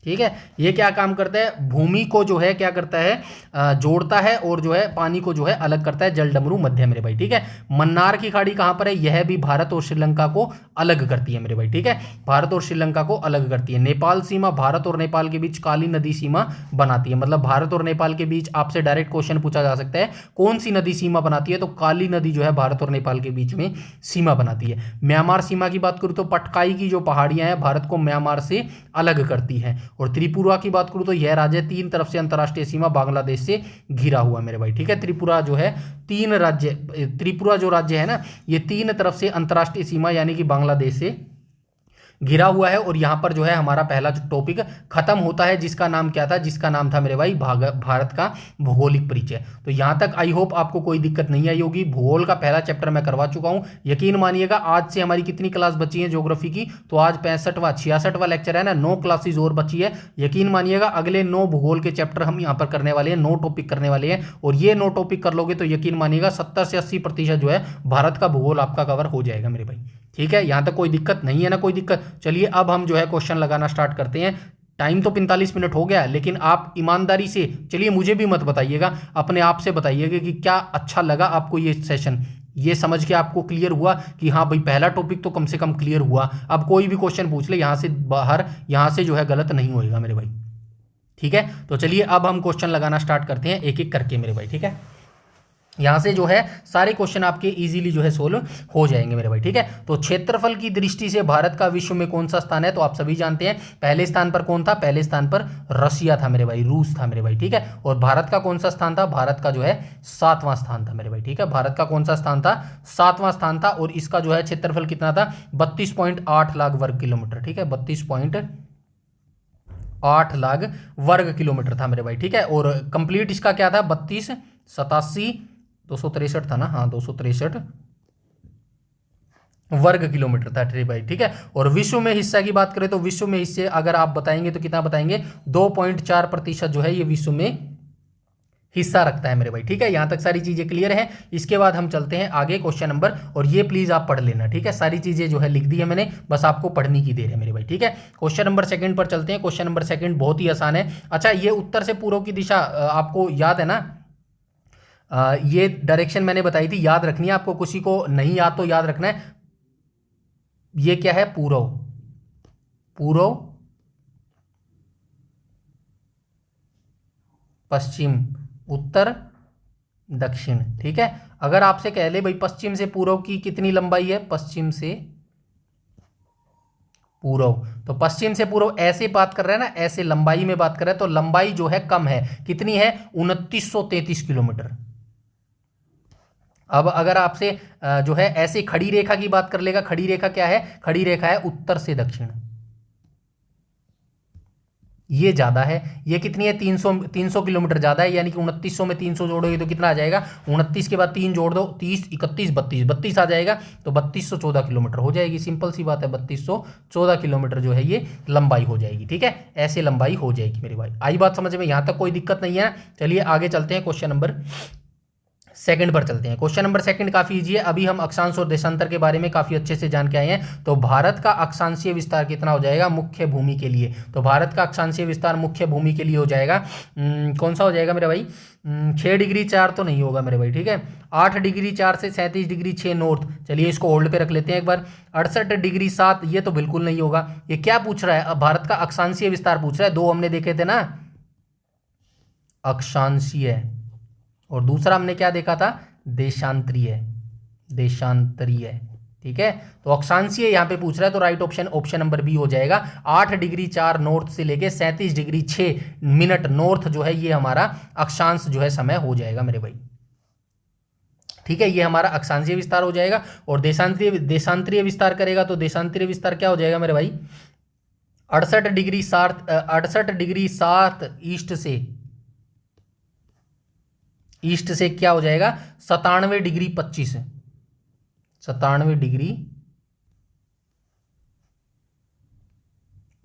ठीक है, ये क्या काम करता है, भूमि को जो है क्या करता है, जोड़ता है और जो है पानी को जो है अलग करता है, जल डमरू मध्य मेरे भाई। ठीक है, मन्नार की खाड़ी कहाँ पर है, यह भी भारत और श्रीलंका को अलग करती है मेरे भाई। ठीक है, भारत और श्रीलंका को अलग करती है। नेपाल सीमा, भारत और नेपाल के बीच काली नदी सीमा बनाती है। मतलब भारत और नेपाल के बीच आपसे डायरेक्ट क्वेश्चन पूछा जा सकता है, कौन सी नदी सीमा बनाती है, तो काली नदी जो है भारत और नेपाल के बीच में सीमा बनाती है। म्यांमार सीमा की बात करूँ तो पटकाई की जो पहाड़ियां हैं भारत को म्यांमार से अलग करती हैं। और त्रिपुरा की बात करूं तो यह राज्य तीन तरफ से अंतर्राष्ट्रीय सीमा बांग्लादेश से घिरा हुआ मेरे भाई। ठीक है, त्रिपुरा जो है तीन राज्य, त्रिपुरा जो राज्य है ना, ये तीन तरफ से अंतर्राष्ट्रीय सीमा यानी कि बांग्लादेश से घिरा हुआ है। और यहाँ पर जो है हमारा पहला जो टॉपिक खत्म होता है, जिसका नाम क्या था, जिसका नाम था मेरे भाई भारत का भौगोलिक परिचय। तो यहाँ तक आई होप आपको कोई दिक्कत नहीं आई होगी। भूगोल का पहला चैप्टर मैं करवा चुका हूँ। यकीन मानिएगा आज से हमारी कितनी क्लास बची है ज्योग्राफी की, तो आज 65वां 66वां लेक्चर है ना, 9 क्लासेज और बची है। यकीन मानिएगा अगले 9 भूगोल के चैप्टर हम यहाँ पर करने वाले हैं, 9 टॉपिक करने वाले हैं। और ये 9 टॉपिक कर लोगे तो यकीन मानिएगा 70 से 80% जो है भारत का भूगोल आपका कवर हो जाएगा मेरे भाई। ठीक है, यहां तक कोई दिक्कत नहीं है ना, कोई दिक्कत। चलिए अब हम जो है क्वेश्चन लगाना स्टार्ट करते हैं। टाइम तो 45 मिनट हो गया, लेकिन आप ईमानदारी से चलिए, मुझे भी मत बताइएगा, अपने आप से बताइएगा कि क्या अच्छा लगा आपको ये सेशन। ये समझ के आपको क्लियर हुआ कि हाँ भाई पहला टॉपिक तो कम से कम क्लियर हुआ। अब कोई भी क्वेश्चन पूछ ले यहां से बाहर, यहां से जो है गलत नहीं होएगा मेरे भाई। ठीक है, तो चलिए अब हम क्वेश्चन लगाना स्टार्ट करते हैं एक एक करके मेरे भाई। ठीक है, यहां से जो है सारे क्वेश्चन आपके इजीली जो है सोल्व हो जाएंगे मेरे भाई। ठीक है, तो क्षेत्रफल की दृष्टि से भारत का विश्व में कौन सा स्थान है, तो आप सभी जानते हैं पहले स्थान पर कौन था, पहले स्थान पर रशिया था मेरे भाई, रूस था मेरे भाई। ठीक है, और भारत का कौन सा स्थान था, भारत का जो है 7वां स्थान था मेरे भाई। ठीक है, भारत का कौन सा स्थान था, 7वां स्थान था। और इसका जो है क्षेत्रफल कितना था, 32.8 लाख वर्ग किलोमीटर। ठीक है, 32.8 लाख वर्ग किलोमीटर था मेरे भाई। ठीक है, और कंप्लीट इसका क्या था, 32 87 263 था ना, हाँ 263 वर्ग किलोमीटर था मेरे भाई। ठीक है, और विश्व में हिस्सा की बात करें तो विश्व में हिस्से अगर आप बताएंगे तो कितना बताएंगे, 2.4% जो है ये विश्व में हिस्सा रखता है मेरे भाई। ठीक है, यहां तक सारी चीजें क्लियर है। इसके बाद हम चलते हैं आगे क्वेश्चन नंबर, और ये प्लीज आप पढ़ लेना। ठीक है, सारी चीजें जो है लिख दी है मैंने, बस आपको पढ़ने की देर है मेरे भाई। ठीक है, क्वेश्चन नंबर 2 पर चलते हैं। क्वेश्चन नंबर 2 बहुत ही आसान है। अच्छा, ये उत्तर से पूर्व की दिशा आपको याद है ना, ये डायरेक्शन मैंने बताई थी, याद रखनी है आपको, किसी को नहीं याद तो याद रखना है। ये क्या है, पूर्व, पूर्व पश्चिम उत्तर दक्षिण। ठीक है, अगर आपसे कह ले भाई पश्चिम से पूर्व की कितनी लंबाई है, पश्चिम से पूर्व, तो पश्चिम से पूर्व ऐसे बात कर रहे हैं ना, ऐसे लंबाई में बात कर रहे हैं, तो लंबाई जो है कम है, कितनी है, 2933 किलोमीटर। अब अगर आपसे जो है ऐसे खड़ी रेखा की बात कर लेगा, खड़ी रेखा क्या है, खड़ी रेखा है उत्तर से दक्षिण, ये ज्यादा है। ये कितनी है, 300 किलोमीटर ज्यादा है, यानी कि 2900 में 300 जोड़ोगे तो कितना आ जाएगा, 29 के बाद 3 जोड़ दो, 30 31 32 आ जाएगा, तो 3214 किलोमीटर हो जाएगी। सिंपल सी बात है, 3214 किलोमीटर जो है ये लंबाई हो जाएगी। ठीक है, ऐसे लंबाई हो जाएगी मेरे भाई। आई बात समझ में, यहां तक कोई दिक्कत नहीं है। चलिए आगे चलते हैं, क्वेश्चन नंबर 2 पर चलते हैं। क्वेश्चन नंबर 2 काफी इजी है। अभी हम अक्षांश और देशांतर के बारे में काफी अच्छे से जान के आए हैं। तो भारत का अक्षांशीय विस्तार कितना हो जाएगा मुख्य भूमि के लिए, तो भारत का अक्षांशीय विस्तार मुख्य भूमि के लिए हो जाएगा, कौन सा हो जाएगा मेरे भाई, 6 डिग्री 4 तो नहीं होगा मेरे भाई। ठीक है, 8 डिग्री 4 से 37 डिग्री 6 नॉर्थ। चलिए इसको होल्ड पे रख लेते हैं एक बार। 68 डिग्री 7, ये तो बिल्कुल नहीं होगा। ये क्या पूछ रहा है, भारत का अक्षांशीय विस्तार पूछ रहा है। 2 हमने देखे थे ना, अक्षांशीय, और दूसरा हमने क्या देखा था, देशांतरीय, देशांतरीय। ठीक है, तो अक्षांशीय यहां पे पूछ रहा है, तो राइट ऑप्शन नंबर बी हो जाएगा। 8 डिग्री 4 नॉर्थ से लेके 37 डिग्री 6 मिनट नॉर्थ जो है ये हमारा अक्षांश जो है समय हो जाएगा मेरे भाई। ठीक है, ये हमारा अक्षांशीय विस्तार हो जाएगा। और देशांतरीय विस्तार करेगा तो देशांतरीय विस्तार क्या हो जाएगा मेरे भाई, 68 डिग्री 7 ईस्ट से क्या हो जाएगा, 97 डिग्री 25, 97 डिग्री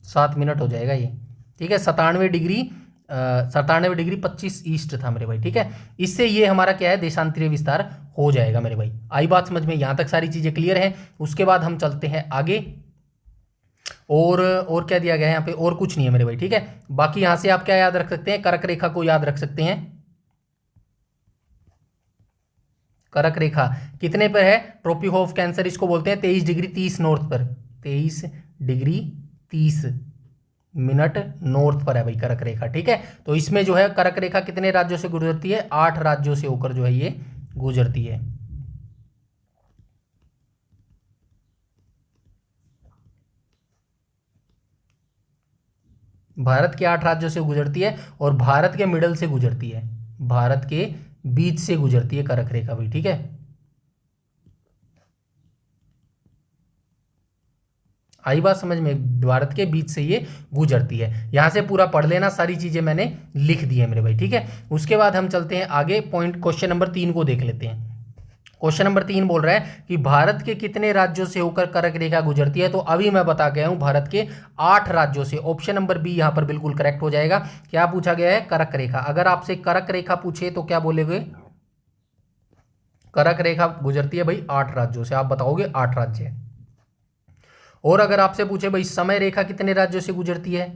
7 मिनट हो जाएगा ये। ठीक है, 97 डिग्री 25 ईस्ट था मेरे भाई। ठीक है, इससे ये हमारा क्या है, देशांतरीय विस्तार हो जाएगा मेरे भाई। आई बात समझ में, यहां तक सारी चीजें क्लियर है। उसके बाद हम चलते हैं आगे। और क्या दिया गया है यहाँ पे, और कुछ नहीं है मेरे भाई, ठीक है। बाकी यहाँ से आप क्या याद रख सकते हैं, कर्क रेखा को याद रख सकते हैं। कर्क रेखा कितने पर है, ट्रॉपिक ऑफ कैंसर इसको बोलते हैं, 23 डिग्री 30 नॉर्थ पर, 23 डिग्री 30 मिनट नॉर्थ पर है भाई कर्क रेखा, ठीक है। तो इसमें जो है कर्क रेखा कितने राज्यों से गुजरती है, 8 राज्यों से होकर जो है ये गुजरती है। भारत के 8 राज्यों से गुजरती है और भारत के मिडल से गुजरती है, भारत के बीच से गुजरती है कर्क रेखा भाई, ठीक है। आई बात समझ में, भारत के बीच से ये गुजरती है। यहां से पूरा पढ़ लेना, सारी चीजें मैंने लिख दी है मेरे भाई, ठीक है। उसके बाद हम चलते हैं आगे, पॉइंट क्वेश्चन नंबर 3 को देख लेते हैं। क्वेश्चन नंबर 3 बोल रहा है कि भारत के कितने राज्यों से होकर कर्क रेखा गुजरती है। तो अभी मैं बता गया हूं भारत के 8 राज्यों से। ऑप्शन नंबर बी यहां पर बिल्कुल करेक्ट हो जाएगा। क्या पूछा गया है, कर्क रेखा। अगर आपसे कर्क रेखा पूछे तो क्या बोलेगे, कर्क रेखा गुजरती है भाई 8 राज्यों से, आप बताओगे 8 राज्य। और अगर आपसे पूछे भाई समय रेखा कितने राज्यों से गुजरती है,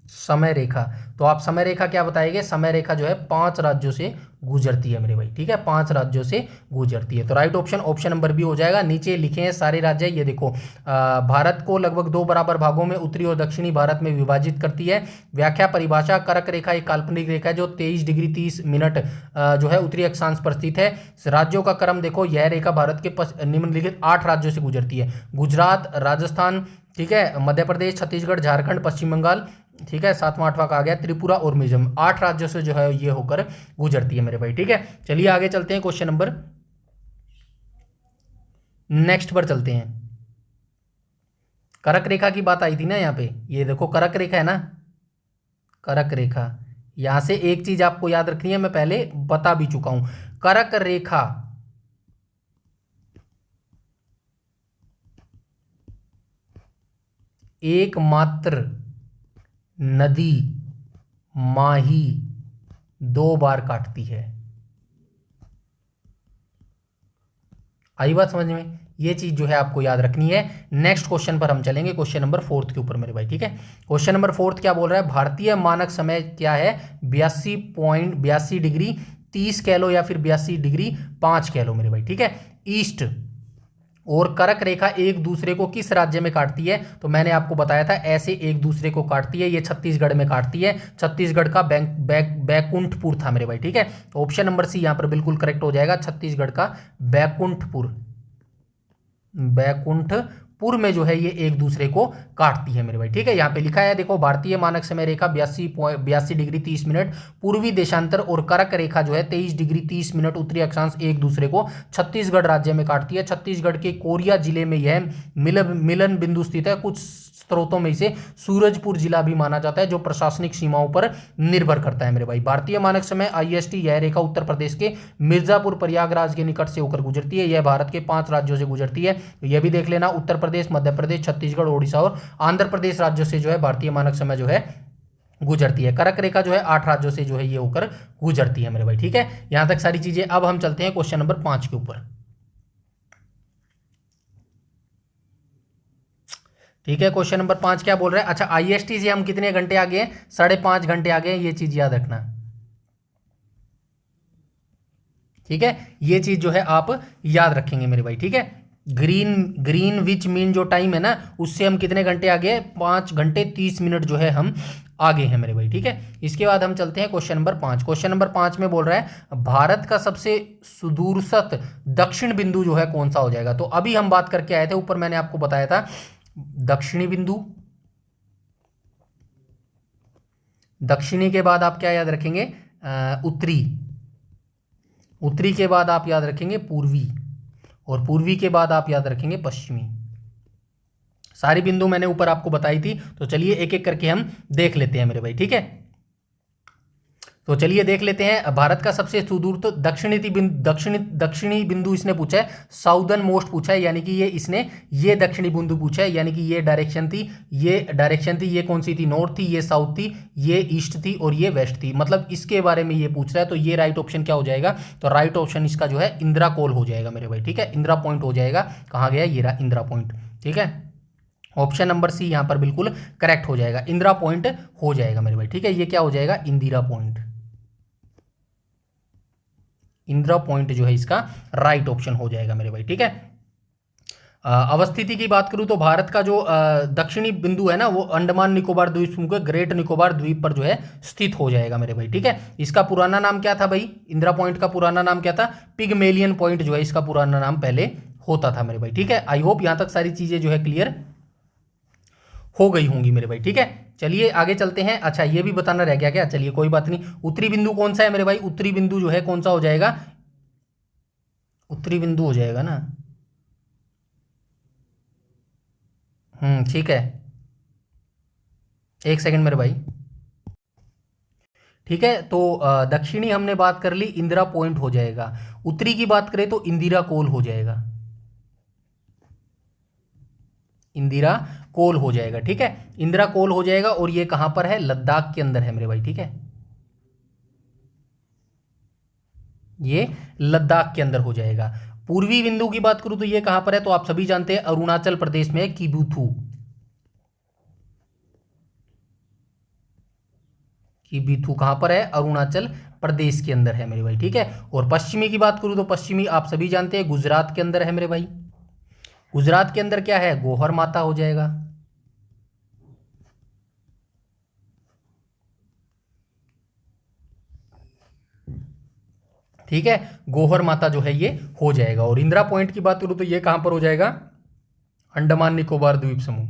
समय रेखा, तो आप समय रेखा क्या बताएंगे, समय रेखा जो है 5 राज्यों से गुजरती है मेरे भाई, ठीक है, 5 राज्यों से गुजरती है। तो right option option number B हो जाएगा। नीचे लिखे हैं सारे राज्य, ये देखो भारत को लगभग 2 बराबर भागों में उत्तरी और दक्षिणी भारत में विभाजित करती है। व्याख्या परिभाषा, कर्क रेखा एक काल्पनिक रेखा है जो 23 डिग्री 30 मिनट जो है उत्तरी अक्षांश पर स्थित है। राज्यों का क्रम देखो, यह रेखा भारत के निम्नलिखित 8 राज्यों से गुजरती है, गुजरात, राजस्थान, ठीक है, मध्य प्रदेश, छत्तीसगढ़, झारखंड, पश्चिम बंगाल, ठीक है, 7वां 8वां का आ गया त्रिपुरा और मिजोरम। 8 राज्यों से जो है ये होकर गुजरती है मेरे भाई, ठीक है। चलिए आगे चलते हैं, क्वेश्चन नंबर नेक्स्ट पर चलते हैं। कर्क रेखा की बात आई थी ना यहाँ पे, ये देखो कर्क रेखा है ना, कर्क रेखा। यहां से एक चीज आपको याद रखनी है, मैं पहले बता भी चुका हूं, कर्क रेखा एकमात्र नदी माही 2 बार काटती है। आई बात समझ में, ये चीज जो है आपको याद रखनी है। नेक्स्ट क्वेश्चन पर हम चलेंगे, क्वेश्चन नंबर 4 के ऊपर मेरे भाई, ठीक है। क्वेश्चन नंबर 4 क्या बोल रहा है, भारतीय मानक समय क्या है, 82 डिग्री 30 कैलो या फिर 82 डिग्री 5 कैलो मेरे भाई, ठीक है। ईस्ट और कर्क रेखा एक दूसरे को किस राज्य में काटती है, तो मैंने आपको बताया था ऐसे एक दूसरे को काटती है, ये छत्तीसगढ़ में काटती है। छत्तीसगढ़ का बैकुंठपुर था मेरे भाई, ठीक है। तो ऑप्शन नंबर सी यहां पर बिल्कुल करेक्ट हो जाएगा, छत्तीसगढ़ का बैकुंठपुर, बैकुंठपुर में जो है ये एक दूसरे को काटती है मेरे भाई, ठीक है। यहाँ पे लिखा है देखो, भारतीय मानक समय रेखा 82 डिग्री 30 मिनट पूर्वी देशांतर और कर्क रेखा जो है 23 डिग्री 30 मिनट उत्तरी अक्षांश एक दूसरे को छत्तीसगढ़ राज्य में काटती है। छत्तीसगढ़ के कोरिया जिले में यह मिलन बिंदु स्थित है। कुछ स्रोतों में इसे सूरजपुर जिला भी माना जाता है, जो प्रशासनिक सीमाओं पर निर्भर करता है मेरे भाई। भारतीय मानक समय IST यह रेखा उत्तर प्रदेश के मिर्जापुर प्रयागराज के निकट से होकर गुजरती है। यह भारत के 5 राज्यों से गुजरती है, तो यह भी देख लेना, उत्तर प्रदेश, मध्य प्रदेश, छत्तीसगढ़, ओडिशा और आंध्र प्रदेश राज्यों से जो है भारतीय मानक समय जो है गुजरती है। कर्क रेखा जो है 8 राज्यों से जो है ये होकर गुजरती है मेरे भाई, ठीक है। यहां तक सारी चीजें। अब हम चलते हैं क्वेश्चन नंबर 5 के ऊपर, ठीक है। क्वेश्चन नंबर 5 क्या बोल रहा है, अच्छा IST से हम कितने घंटे आगे हैं, 5.5 घंटे आगे हैं, ये चीज याद रखना, ठीक है। ये चीज जो है आप याद रखेंगे मेरे भाई, ठीक है। ग्रीन विच मीन जो टाइम है ना, उससे हम कितने घंटे आगे, 5 घंटे 30 मिनट जो है हम आगे हैं मेरे भाई, ठीक है। इसके बाद हम चलते हैं क्वेश्चन नंबर 5। क्वेश्चन नंबर 5 में बोल रहा है भारत का सबसे सुदूरस्थ दक्षिण बिंदु जो है कौन सा हो जाएगा। तो अभी हम बात करके आए थे, ऊपर मैंने आपको बताया था दक्षिणी बिंदु, दक्षिणी के बाद आप क्या याद रखेंगे, उत्तरी, उत्तरी के बाद आप याद रखेंगे पूर्वी, और पूर्वी के बाद आप याद रखेंगे पश्चिमी। सारी बिंदु मैंने ऊपर आपको बताई थी, तो चलिए एक एक करके हम देख लेते हैं मेरे भाई, ठीक है। तो चलिए देख लेते हैं भारत का सबसे सुदूर तो दक्षिणी बिंदु इसने पूछा है, साउदर्न मोस्ट पूछा है, यानी कि ये दक्षिणी बिंदु पूछा है, यानी कि ये डायरेक्शन थी, ये कौन सी थी, नॉर्थ थी, ये साउथ थी, ये ईस्ट थी और ये वेस्ट थी, मतलब इसके बारे में ये पूछ रहा है। तो ये राइट ऑप्शन क्या हो जाएगा, तो राइट ऑप्शन इसका जो है इंदिरा कोल हो जाएगा मेरे भाई, ठीक है, इंदिरा पॉइंट हो जाएगा। कहाँ गया, ये रहा इंदिरा पॉइंट, ठीक है, ऑप्शन नंबर सी यहां पर बिल्कुल करेक्ट हो जाएगा, इंदिरा पॉइंट हो जाएगा मेरे भाई, ठीक है, ये क्या हो जाएगा, इंदिरा पॉइंट, इंदिरा पॉइंट जो है इसका राइट ऑप्शन हो जाएगा मेरे भाई, ठीक है। अवस्थिति की बात करूं तो भारत का जो दक्षिणी बिंदु है ना, वो अंडमान निकोबार द्वीप समूह के ग्रेट निकोबार द्वीप पर जो है स्थित हो जाएगा मेरे भाई, ठीक है। इसका पुराना नाम क्या था भाई, इंदिरा पॉइंट का पुराना नाम क्या था, पिगमेलियन पॉइंट जो है इसका पुराना नाम पहले होता था मेरे भाई, ठीक है। आई होप यहां तक सारी चीजें जो है क्लियर हो गई होंगी मेरे भाई, ठीक है। चलिए आगे चलते हैं। अच्छा ये भी बताना रह गया क्या, चलिए कोई बात नहीं। उत्तरी बिंदु कौन सा है मेरे भाई, उत्तरी बिंदु जो है कौन सा हो जाएगा, उत्तरी बिंदु हो जाएगा ना, ठीक है, एक सेकंड मेरे भाई, ठीक है। तो दक्षिणी हमने बात कर ली, इंदिरा पॉइंट हो जाएगा। उत्तरी की बात करें तो इंदिरा कोल हो जाएगा, इंदिरा कोल हो जाएगा, ठीक है, इंदिरा कोल हो जाएगा। और ये कहां पर है, लद्दाख के अंदर है मेरे भाई, ठीक है, ये लद्दाख के अंदर हो जाएगा। पूर्वी बिंदु की बात करूं तो ये कहां पर है, तो आप सभी जानते हैं अरुणाचल प्रदेश में है, किबुथु, किबुथु कहां पर है, अरुणाचल प्रदेश के अंदर है मेरे भाई, ठीक है। और पश्चिमी की बात करूं तो पश्चिमी आप सभी जानते हैं गुजरात के अंदर है मेरे भाई, गुजरात के अंदर क्या है, गोहर माता हो जाएगा, ठीक है, गोहर माता जो है ये हो जाएगा। और इंदिरा पॉइंट की बात करूं तो ये कहां पर हो जाएगा, अंडमान निकोबार द्वीप समूह,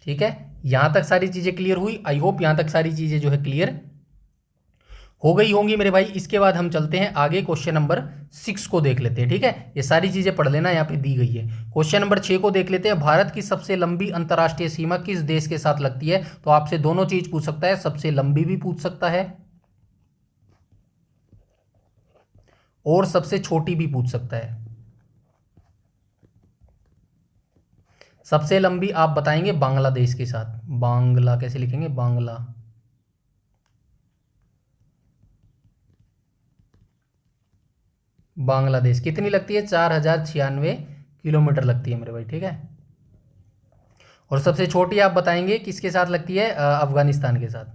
ठीक है। यहां तक सारी चीजें क्लियर हुई, आई होप यहां तक सारी चीजें जो है क्लियर हो गई होंगी मेरे भाई। इसके बाद हम चलते हैं आगे, क्वेश्चन नंबर 6 को देख लेते हैं, ठीक है, ये सारी चीजें पढ़ लेना, यहाँ पे दी गई है। क्वेश्चन नंबर 6 को देख लेते हैं, भारत की सबसे लंबी अंतर्राष्ट्रीय सीमा किस देश के साथ लगती है। तो आपसे दोनों चीज पूछ सकता है, सबसे लंबी भी पूछ सकता है और सबसे छोटी भी पूछ सकता है। सबसे लंबी आप बताएंगे बांग्लादेश के साथ, बांग्ला कैसे लिखेंगे, बांग्ला, बांग्लादेश कितनी लगती है, 4096 किलोमीटर लगती है मेरे भाई, ठीक है। और सबसे छोटी आप बताएंगे किसके साथ लगती है, अफगानिस्तान के साथ,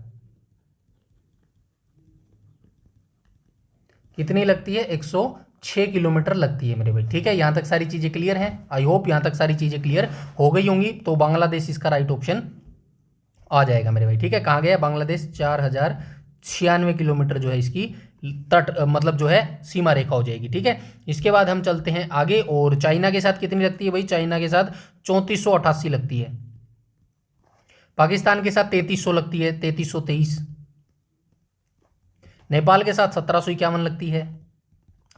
कितनी लगती है, 106 किलोमीटर लगती है मेरे भाई, ठीक है। यहां तक सारी चीजें क्लियर हैं, आई होप यहां तक सारी चीजें क्लियर हो गई होंगी। तो बांग्लादेश इसका राइट ऑप्शन आ जाएगा मेरे भाई, ठीक है। कहाँ गया बांग्लादेश, 4096 किलोमीटर जो है इसकी तट मतलब जो है सीमा रेखा हो जाएगी, ठीक है। इसके बाद हम चलते हैं आगे, और चाइना के साथ कितनी लगती है भाई, चाइना के साथ 3488 लगती है, पाकिस्तान के साथ 3300 लगती है, 3323, नेपाल के साथ 1751 लगती है।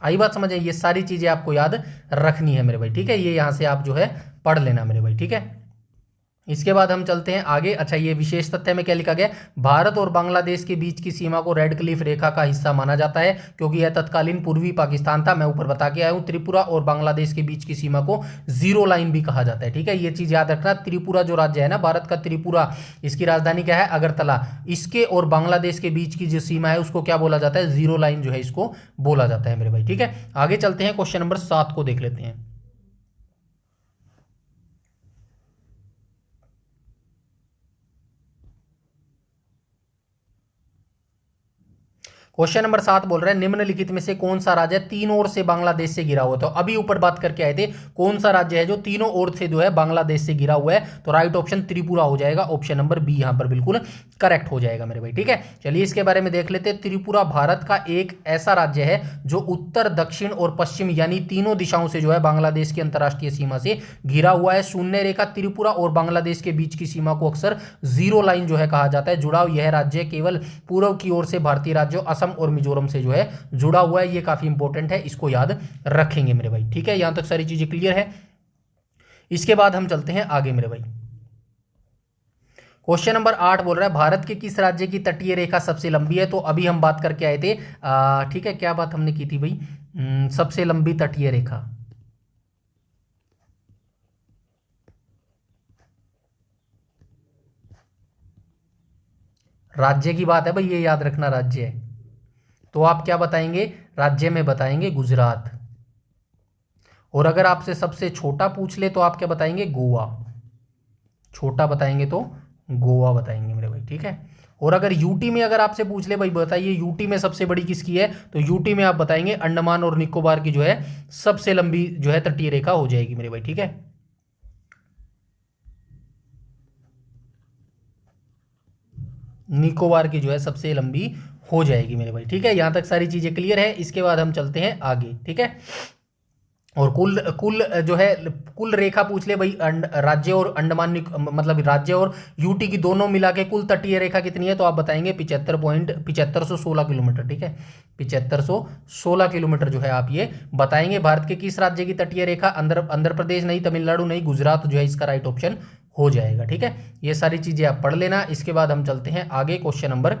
आई बात समझ है, ये सारी चीजें आपको याद रखनी है मेरे भाई, ठीक है, ये यहां से आप जो है पढ़ लेना मेरे भाई, ठीक है। इसके बाद हम चलते हैं आगे। अच्छा ये विशेष तथ्य में क्या लिखा गया, भारत और बांग्लादेश के बीच की सीमा को रेड क्लिफ रेखा का हिस्सा माना जाता है क्योंकि यह तत्कालीन पूर्वी पाकिस्तान था। मैं ऊपर बता के आया हूं, त्रिपुरा और बांग्लादेश के बीच की सीमा को जीरो लाइन भी कहा जाता है, ठीक है, ये चीज याद रखना। त्रिपुरा जो राज्य है ना भारत का, त्रिपुरा, इसकी राजधानी क्या है, अगरतला, इसके और बांग्लादेश के बीच की जो सीमा है उसको क्या बोला जाता है, जीरो लाइन जो है इसको बोला जाता है मेरे भाई, ठीक है। आगे चलते हैं, क्वेश्चन नंबर 7 को देख लेते हैं। क्वेश्चन नंबर 7 बोल रहा है, निम्नलिखित में से कौन सा राज्य तीनों ओर से बांग्लादेश से घिरा हुआ है। तो अभी ऊपर बात करके आए थे, कौन सा राज्य है जो तीनों ओर से जो है बांग्लादेश से घिरा हुआ है, तो राइट ऑप्शन त्रिपुरा हो जाएगा, ऑप्शन नंबर बी यहां पर बिल्कुल करेक्ट हो जाएगा मेरे भाई, ठीक है। चलिए इसके बारे में देख लेते हैं। त्रिपुरा भारत का एक ऐसा राज्य है जो उत्तर, दक्षिण और पश्चिम यानी तीनों दिशाओं से जो है बांग्लादेश की अंतरराष्ट्रीय सीमा से घिरा हुआ है। शून्य रेखा त्रिपुरा और बांग्लादेश के बीच की सीमा को अक्सर जीरो लाइन जो है कहा जाता है। जुड़ाव यह राज्य केवल पूर्व की ओर से भारतीय राज्यों असम और मिजोरम से जो है जुड़ा हुआ है, ये काफी इंपॉर्टेंट है, इसको याद रखेंगे मेरे भाई, ठीक है। यहां तक सारी चीजें क्लियर है। इसके बाद हम चलते हैं आगे मेरे भाई। क्वेश्चन नंबर 8 बोल रहा है भारत के किस राज्य की तटीय रेखा सबसे लंबी है। तो अभी हम बात करके आए थे, ठीक है, क्या बात हमने की थी भाई, सबसे लंबी तटीय रेखा, राज्य की बात है भाई, ये याद रखना राज्य है। तो आप क्या बताएंगे, राज्य में बताएंगे गुजरात। और अगर आपसे सबसे छोटा पूछ ले तो आप क्या बताएंगे, गोवा। छोटा बताएंगे तो गोवा बताएंगे मेरे भाई, ठीक है। और अगर यूटी में अगर आपसे पूछ ले भाई बताइए यूटी में सबसे बड़ी किसकी है, तो यूटी में आप बताएंगे अंडमान और निकोबार की जो है सबसे लंबी जो है तटीय रेखा हो जाएगी मेरे भाई, ठीक है। निकोबार की जो है सबसे लंबी हो जाएगी मेरे भाई, ठीक है। यहां तक सारी चीजें क्लियर है। इसके बाद हम चलते हैं आगे, ठीक है। और कुल कुल जो है कुल रेखा पूछ ले भाई, राज्य और अंडमान मतलब राज्य और यूटी की दोनों मिला के कुल तटीय रेखा कितनी है, तो आप बताएंगे 75.7516 किलोमीटर, ठीक है। 7516 किलोमीटर जो है आप ये बताएंगे। भारत के किस राज्य की तटीय रेखा, आंध्र प्रदेश नहीं, तमिलनाडु नहीं, गुजरात जो है इसका राइट ऑप्शन हो जाएगा, ठीक है। ये सारी चीजें आप पढ़ लेना। इसके बाद हम चलते हैं आगे, क्वेश्चन नंबर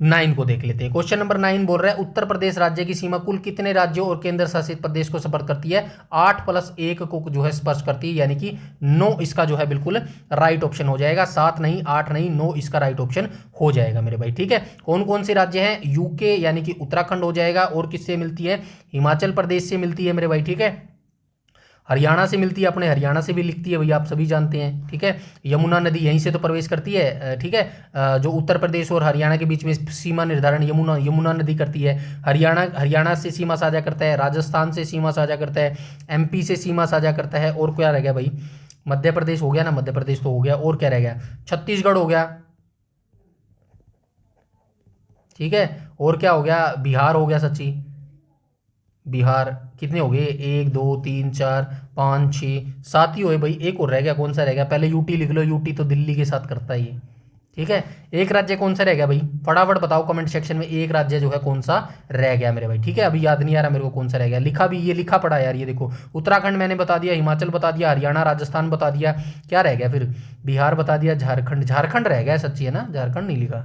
9 को देख लेते हैं। क्वेश्चन नंबर 9 बोल रहा है उत्तर प्रदेश राज्य की सीमा कुल कितने राज्यों और केंद्र शासित प्रदेश को स्पर्श करती है, 8+1 को जो है स्पर्श करती है, यानी कि 9 इसका जो है बिल्कुल राइट ऑप्शन हो जाएगा। 7 नहीं, 8 नहीं, 9 इसका राइट ऑप्शन हो जाएगा मेरे भाई, ठीक है। कौन कौन से राज्य हैं, यूके यानी कि उत्तराखंड हो जाएगा, और किससे मिलती है, हिमाचल प्रदेश से मिलती है मेरे भाई, ठीक है। हरियाणा से मिलती है, अपने हरियाणा से भी लिखती है भैया, आप सभी जानते हैं, ठीक है। यमुना नदी यहीं से तो प्रवेश करती है, ठीक है। जो उत्तर प्रदेश और हरियाणा के बीच में सीमा निर्धारण यमुना नदी करती है। हरियाणा से सीमा साझा करता है, राजस्थान से सीमा साझा करता है, एमपी से सीमा साझा करता है, और क्या रह गया भाई, मध्य प्रदेश हो गया ना, मध्य प्रदेश तो हो गया, और क्या रह गया, छत्तीसगढ़ हो गया, ठीक है। और क्या हो गया, बिहार हो गया, सच्ची बिहार। कितने हो गए, 1 2 3 4 5 6 7 ही हुए भाई, एक और रह गया, कौन सा रह गया, पहले यूटी लिख लो, यूटी तो दिल्ली के साथ करता है ये, ठीक है। एक राज्य कौन सा रह गया भाई, फटाफट बताओ कमेंट सेक्शन में, एक राज्य जो है कौन सा रह गया मेरे भाई, ठीक है। अभी याद नहीं आ रहा मेरे को कौन सा रह गया, लिखा भी ये लिखा पड़ा यार, ये देखो उत्तराखंड मैंने बता दिया, हिमाचल बता दिया, हरियाणा राजस्थान बता दिया, क्या रह गया फिर, बिहार बता दिया, झारखंड रह गया, सच्ची है ना, झारखंड नहीं लिखा,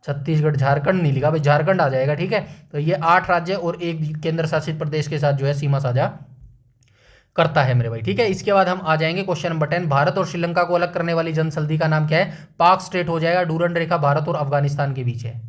छत्तीसगढ़ झारखंड नहीं लिखा भाई, झारखंड आ जाएगा, ठीक है। तो ये 8 राज्य और एक केंद्र शासित प्रदेश के साथ जो है सीमा साझा करता है मेरे भाई, ठीक है। इसके बाद हम आ जाएंगे क्वेश्चन नंबर 10, भारत और श्रीलंका को अलग करने वाली जनसंधि का नाम क्या है, पाक स्ट्रेट हो जाएगा, डूरंड रेखा भारत और अफगानिस्तान के बीच है,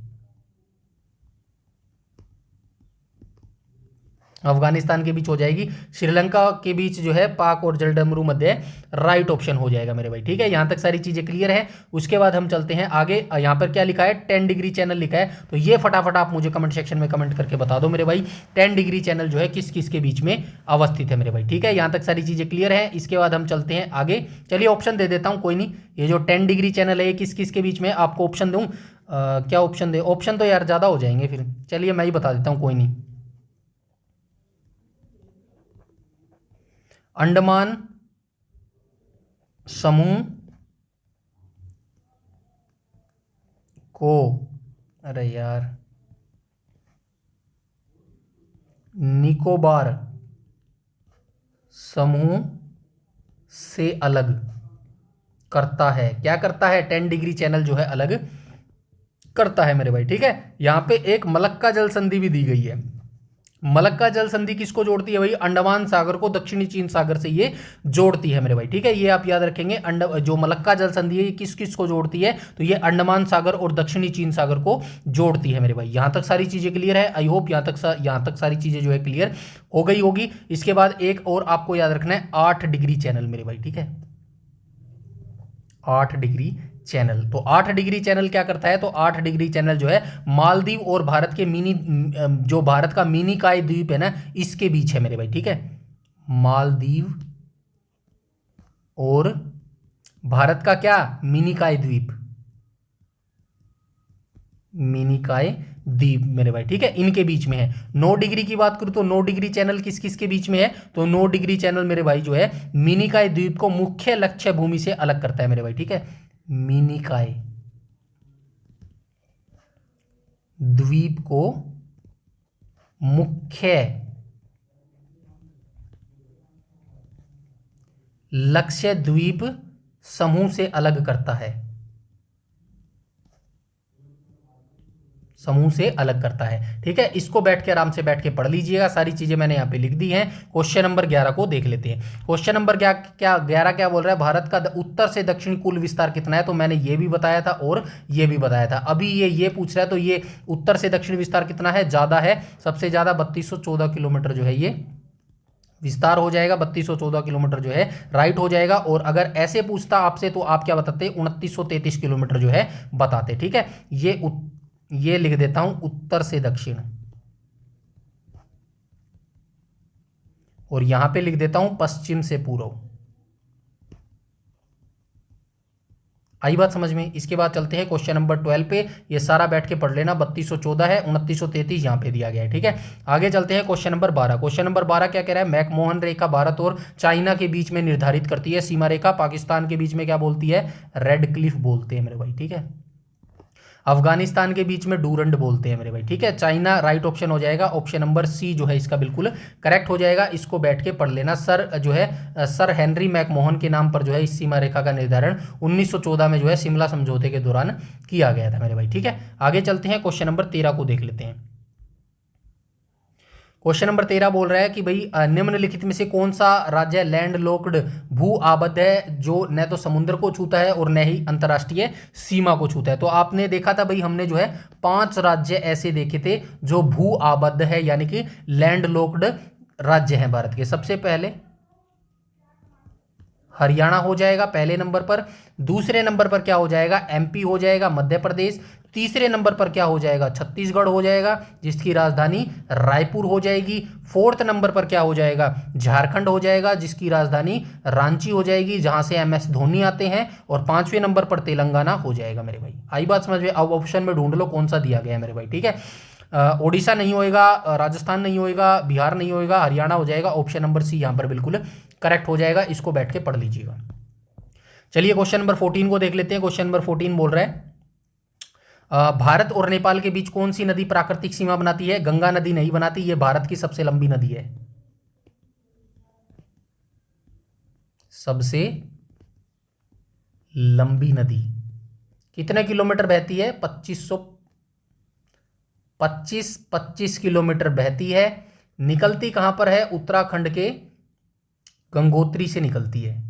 अफगानिस्तान के बीच हो जाएगी, श्रीलंका के बीच जो है पाक और जलडमरू मध्य राइट ऑप्शन हो जाएगा मेरे भाई, ठीक है। यहां तक सारी चीजें क्लियर है। उसके बाद हम चलते हैं आगे, यहां पर क्या लिखा है, 10 डिग्री चैनल लिखा है, तो ये फटाफट आप मुझे कमेंट सेक्शन में कमेंट करके बता दो मेरे भाई, 10 डिग्री चैनल जो है किस किस के बीच में अवस्थित है मेरे भाई, ठीक है। यहां तक सारी चीजें क्लियर है। इसके बाद हम चलते हैं आगे, चलिए ऑप्शन दे देता हूं, कोई नहीं, ये जो 10 डिग्री चैनल है ये किस किस के बीच में, आपको ऑप्शन दूं, क्या ऑप्शन दे, ऑप्शन तो यार ज्यादा हो जाएंगे फिर, चलिए मैं ही बता देता हूं, कोई नहीं। अंडमान समूह को, अरे यार, निकोबार समूह से अलग करता है, क्या करता है, 10 डिग्री चैनल जो है अलग करता है मेरे भाई, ठीक है। यहां पे एक मलक्का जल संधि भी दी गई है। मलक्का जल संधि किसको जोड़ती है भाई, अंडमान सागर को दक्षिणी चीन सागर से ये जोड़ती है मेरे भाई, ठीक है। ये आप याद रखेंगे, जो मलक्का जल संधि है ये किस किस को जोड़ती है, तो ये अंडमान सागर और दक्षिणी चीन सागर को जोड़ती है मेरे भाई। यहां तक सारी चीजें क्लियर है, आई होप यहां तक सारी चीजें जो है क्लियर हो गई होगी। इसके बाद एक और आपको याद रखना है, 8 डिग्री चैनल मेरे भाई, ठीक है, 8 डिग्री चैनल। तो 8 डिग्री चैनल क्या करता है, तो 8 डिग्री चैनल जो है मालदीव और भारत के जो भारत का मिनिकॉय द्वीप है ना, इसके बीच है मेरे भाई, ठीक है। मालदीव और भारत का क्या, मिनिकॉय द्वीप, मिनिकॉय द्वीप मेरे भाई, ठीक है, इनके बीच में है। 9 डिग्री की बात करूं तो 9 डिग्री चैनल किस किस के बीच में है, तो 9 डिग्री चैनल मेरे भाई जो है मिनिकॉय द्वीप को मुख्य लक्ष्य भूमि से अलग करता है मेरे भाई, ठीक है। मिनिकॉय द्वीप को मुख्य लक्ष्य द्वीप समूह से अलग करता है, समूह से अलग करता है। ठीक है, इसको बैठ के आराम से बैठ के पढ़ लीजिएगा, सारी चीजें मैंने यहाँ पे लिख दी हैं। क्वेश्चन नंबर 11 को देख लेते हैं। क्वेश्चन नंबर 11 क्या बोल रहा है, भारत का उत्तर से दक्षिण कुल विस्तार कितना है, तो मैंने ये भी बताया था और ये भी बताया था। अभी ये पूछ रहा है, तो ये उत्तर से दक्षिण विस्तार कितना है, ज्यादा है, सबसे ज्यादा 3214 किलोमीटर जो है ये विस्तार हो जाएगा, 3214 किलोमीटर जो है राइट हो जाएगा। और अगर ऐसे पूछता आपसे तो आप क्या बताते, 2933 किलोमीटर जो है बताते। ठीक है, ये लिख देता हूं उत्तर से दक्षिण, और यहां पे लिख देता हूं पश्चिम से पूर्व। आई बात समझ में। इसके बाद चलते हैं क्वेश्चन नंबर 12 पे, ये सारा बैठ के पढ़ लेना, 3214 है, 2933 यहां पे दिया गया है। ठीक है, आगे चलते हैं क्वेश्चन नंबर 12। क्वेश्चन नंबर 12 क्या कह रहा है, मैकमोहन रेखा भारत और चाइना के बीच में निर्धारित करती है, सीमा रेखा पाकिस्तान के बीच में क्या बोलती है, रेड क्लिफ बोलते हैं मेरे भाई। ठीक है, अफगानिस्तान के बीच में डूरंड बोलते हैं मेरे भाई। ठीक है, चाइना राइट ऑप्शन हो जाएगा, ऑप्शन नंबर सी जो है इसका बिल्कुल करेक्ट हो जाएगा। इसको बैठ के पढ़ लेना। सर हेनरी मैकमोहन के नाम पर जो है इस सीमा रेखा का निर्धारण 1914 में जो है शिमला समझौते के दौरान किया गया था मेरे भाई। ठीक है, आगे चलते हैं, क्वेश्चन नंबर 13 को देख लेते हैं। क्वेश्चन नंबर 13 बोल रहा है कि भाई निम्नलिखित में से कौन सा राज्य लैंड लॉक्ड भू आबद्ध है, जो न तो समुद्र को छूता है और न ही अंतर्राष्ट्रीय सीमा को छूता है। तो आपने देखा था भाई, हमने जो है 5 राज्य ऐसे देखे थे जो भू आबद्ध है, यानी कि लैंड लॉक्ड राज्य हैं भारत के। सबसे पहले हरियाणा हो जाएगा पहले नंबर पर, दूसरे नंबर पर क्या हो जाएगा, एमपी हो जाएगा, मध्य प्रदेश, तीसरे नंबर पर क्या हो जाएगा, छत्तीसगढ़ हो जाएगा जिसकी राजधानी रायपुर हो जाएगी, फोर्थ नंबर पर क्या हो जाएगा, झारखंड हो जाएगा जिसकी राजधानी रांची हो जाएगी जहां से एमएस धोनी आते हैं, और 5वें नंबर पर तेलंगाना हो जाएगा मेरे भाई। आई बात समझ में। अब ऑप्शन में ढूंढ लो कौन सा दिया गया है मेरे भाई। ठीक है, ओडिशा नहीं होएगा, राजस्थान नहीं होएगा, बिहार नहीं होएगा, हरियाणा हो जाएगा, ऑप्शन नंबर सी यहां पर बिल्कुल करेक्ट हो जाएगा। इसको बैठ के पढ़ लीजिएगा। चलिए क्वेश्चन नंबर 14 को देख लेते हैं। क्वेश्चन नंबर 14 बोल रहा है भारत और नेपाल के बीच कौन सी नदी प्राकृतिक सीमा बनाती है, गंगा नदी नहीं बनाती, ये भारत की सबसे लंबी नदी है, सबसे लंबी नदी। कितने किलोमीटर बहती है, 25 किलोमीटर बहती है। निकलती कहां पर है, उत्तराखंड के गंगोत्री से निकलती है।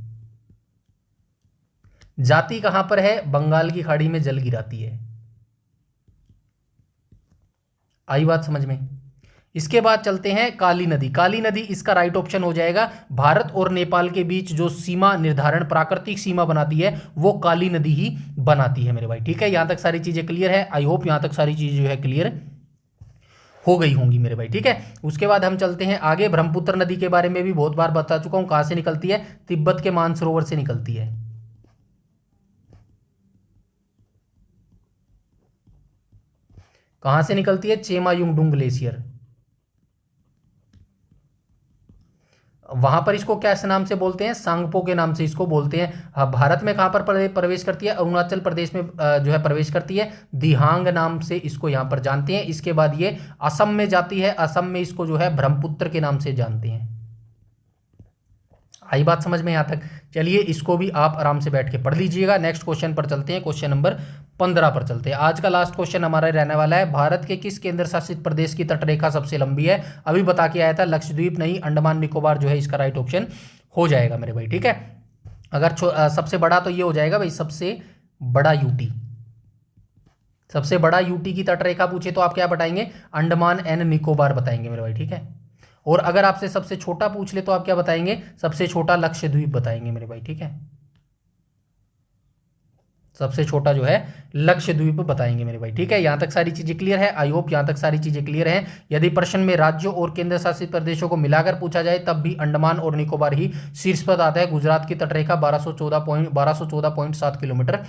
जाती कहां पर है, बंगाल की खाड़ी में जल गिराती है। आई बात समझ में। इसके बाद चलते हैं काली नदी। काली नदी इसका राइट ऑप्शन हो जाएगा। भारत और नेपाल के बीच जो सीमा निर्धारण प्राकृतिक सीमा बनाती है वो काली नदी ही बनाती है मेरे भाई। ठीक है, यहां तक सारी चीजें क्लियर है। आई होप यहां तक सारी चीजें जो है क्लियर हो गई होंगी मेरे भाई। ठीक है, उसके बाद हम चलते हैं आगे। ब्रह्मपुत्र नदी के बारे में भी बहुत बार बता चुका हूं, कहां से निकलती है, तिब्बत के मानसरोवर से निकलती है। कहां से निकलती है, चेमायुंगडुंग ग्लेशियर, वहां पर इसको कैसे नाम से बोलते हैं, सांगपो के नाम से इसको बोलते हैं। हाँ, भारत में कहां पर प्रवेश करती है, अरुणाचल प्रदेश में जो है प्रवेश करती है, दिहांग नाम से इसको यहां पर जानते हैं। इसके बाद ये असम में जाती है, असम में इसको जो है ब्रह्मपुत्र के नाम से जानते हैं। आई बात समझ में यहां तक। चलिए इसको भी आप आराम से बैठ के पढ़ लीजिएगा। नेक्स्ट क्वेश्चन पर चलते हैं, क्वेश्चन नंबर 15 पर चलते हैं। आज का लास्ट क्वेश्चन हमारा रहने वाला है, भारत के किस केंद्र शासित प्रदेश की तटरेखा सबसे लंबी है। अभी बता के आया था, लक्षद्वीप नहीं, अंडमान निकोबार जो है इसका राइट ऑप्शन हो जाएगा मेरे भाई। ठीक है, अगर सबसे बड़ा तो ये हो जाएगा भाई, सबसे बड़ा यूटी। सबसे बड़ा यूटी की तटरेखा पूछे तो आप क्या बताएंगे, अंडमान एंड निकोबार बताएंगे मेरे भाई। ठीक है, और अगर आपसे सबसे छोटा पूछ ले तो आप क्या बताएंगे, सबसे छोटा लक्षद्वीप बताएंगे मेरे भाई। ठीक है, सबसे छोटा जो है लक्षद्वीप बताएंगे मेरे भाई। ठीक है, यहां तक सारी चीजें क्लियर है। आई होप यहां तक सारी चीजें क्लियर हैं। यदि प्रश्न में राज्यों और केंद्र शासित प्रदेशों को मिलाकर पूछा जाए तब भी अंडमान और निकोबार ही शीर्ष पर आता है। गुजरात की तटरेखा 1214.7 किलोमीटर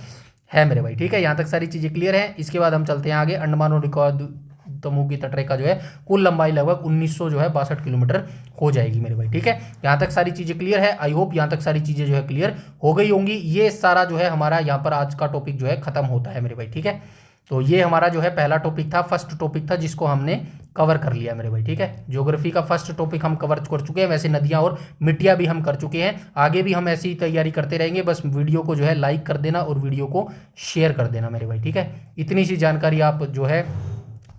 है मेरे भाई। ठीक है, यहां तक सारी चीजें क्लियर है। इसके बाद हम चलते हैं आगे। अंडमान और निकोबार समूह की तटरेखा जो है कुल लंबाई लगभग 1962 किलोमीटर हो जाएगी मेरे भाई। ठीक है, यहां तक सारी चीजें क्लियर है। आई होप यहां तक सारी चीजें जो है क्लियर हो गई होंगी। ये सारा जो है हमारा यहां पर आज का टॉपिक जो है खत्म होता है मेरे भाई। ठीक है, तो ये हमारा जो है पहला टॉपिक था, फर्स्ट टॉपिक था जिसको हमने कवर कर लिया मेरे भाई, ठीक है। ज्योग्राफी का फर्स्ट टॉपिक हम कवर कर चुके हैं। वैसे नदियां और मिट्टियां भी हम कर चुके हैं, आगे भी हम ऐसी ही तैयारी करते रहेंगे। बस वीडियो को जो है लाइक कर देना और वीडियो को शेयर कर देना मेरे भाई, ठीक है। इतनी सी जानकारी आप जो है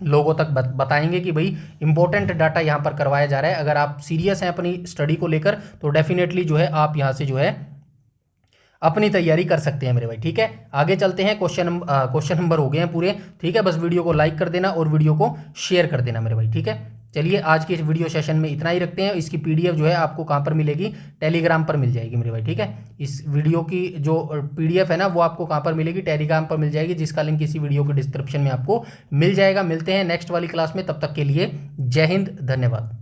लोगों तक बताएंगे कि भाई इंपॉर्टेंट डाटा यहाँ पर करवाया जा रहा है। अगर आप सीरियस हैं अपनी स्टडी को लेकर तो डेफिनेटली जो है आप यहाँ से जो है अपनी तैयारी कर सकते हैं मेरे भाई, ठीक है। आगे चलते हैं, क्वेश्चन नंबर हो गए हैं पूरे, ठीक है। बस वीडियो को लाइक कर देना और वीडियो को शेयर कर देना मेरे भाई, ठीक है। चलिए आज के इस वीडियो सेशन में इतना ही रखते हैं। इसकी पीडीएफ जो है आपको कहाँ पर मिलेगी, टेलीग्राम पर मिल जाएगी मेरे भाई, ठीक है। इस वीडियो की जो पीडीएफ है ना वो आपको कहाँ पर मिलेगी, टेलीग्राम पर मिल जाएगी, जिसका लिंक इसी वीडियो के डिस्क्रिप्शन में आपको मिल जाएगा। मिलते हैं नेक्स्ट वाली क्लास में, तब तक के लिए जय हिंद, धन्यवाद।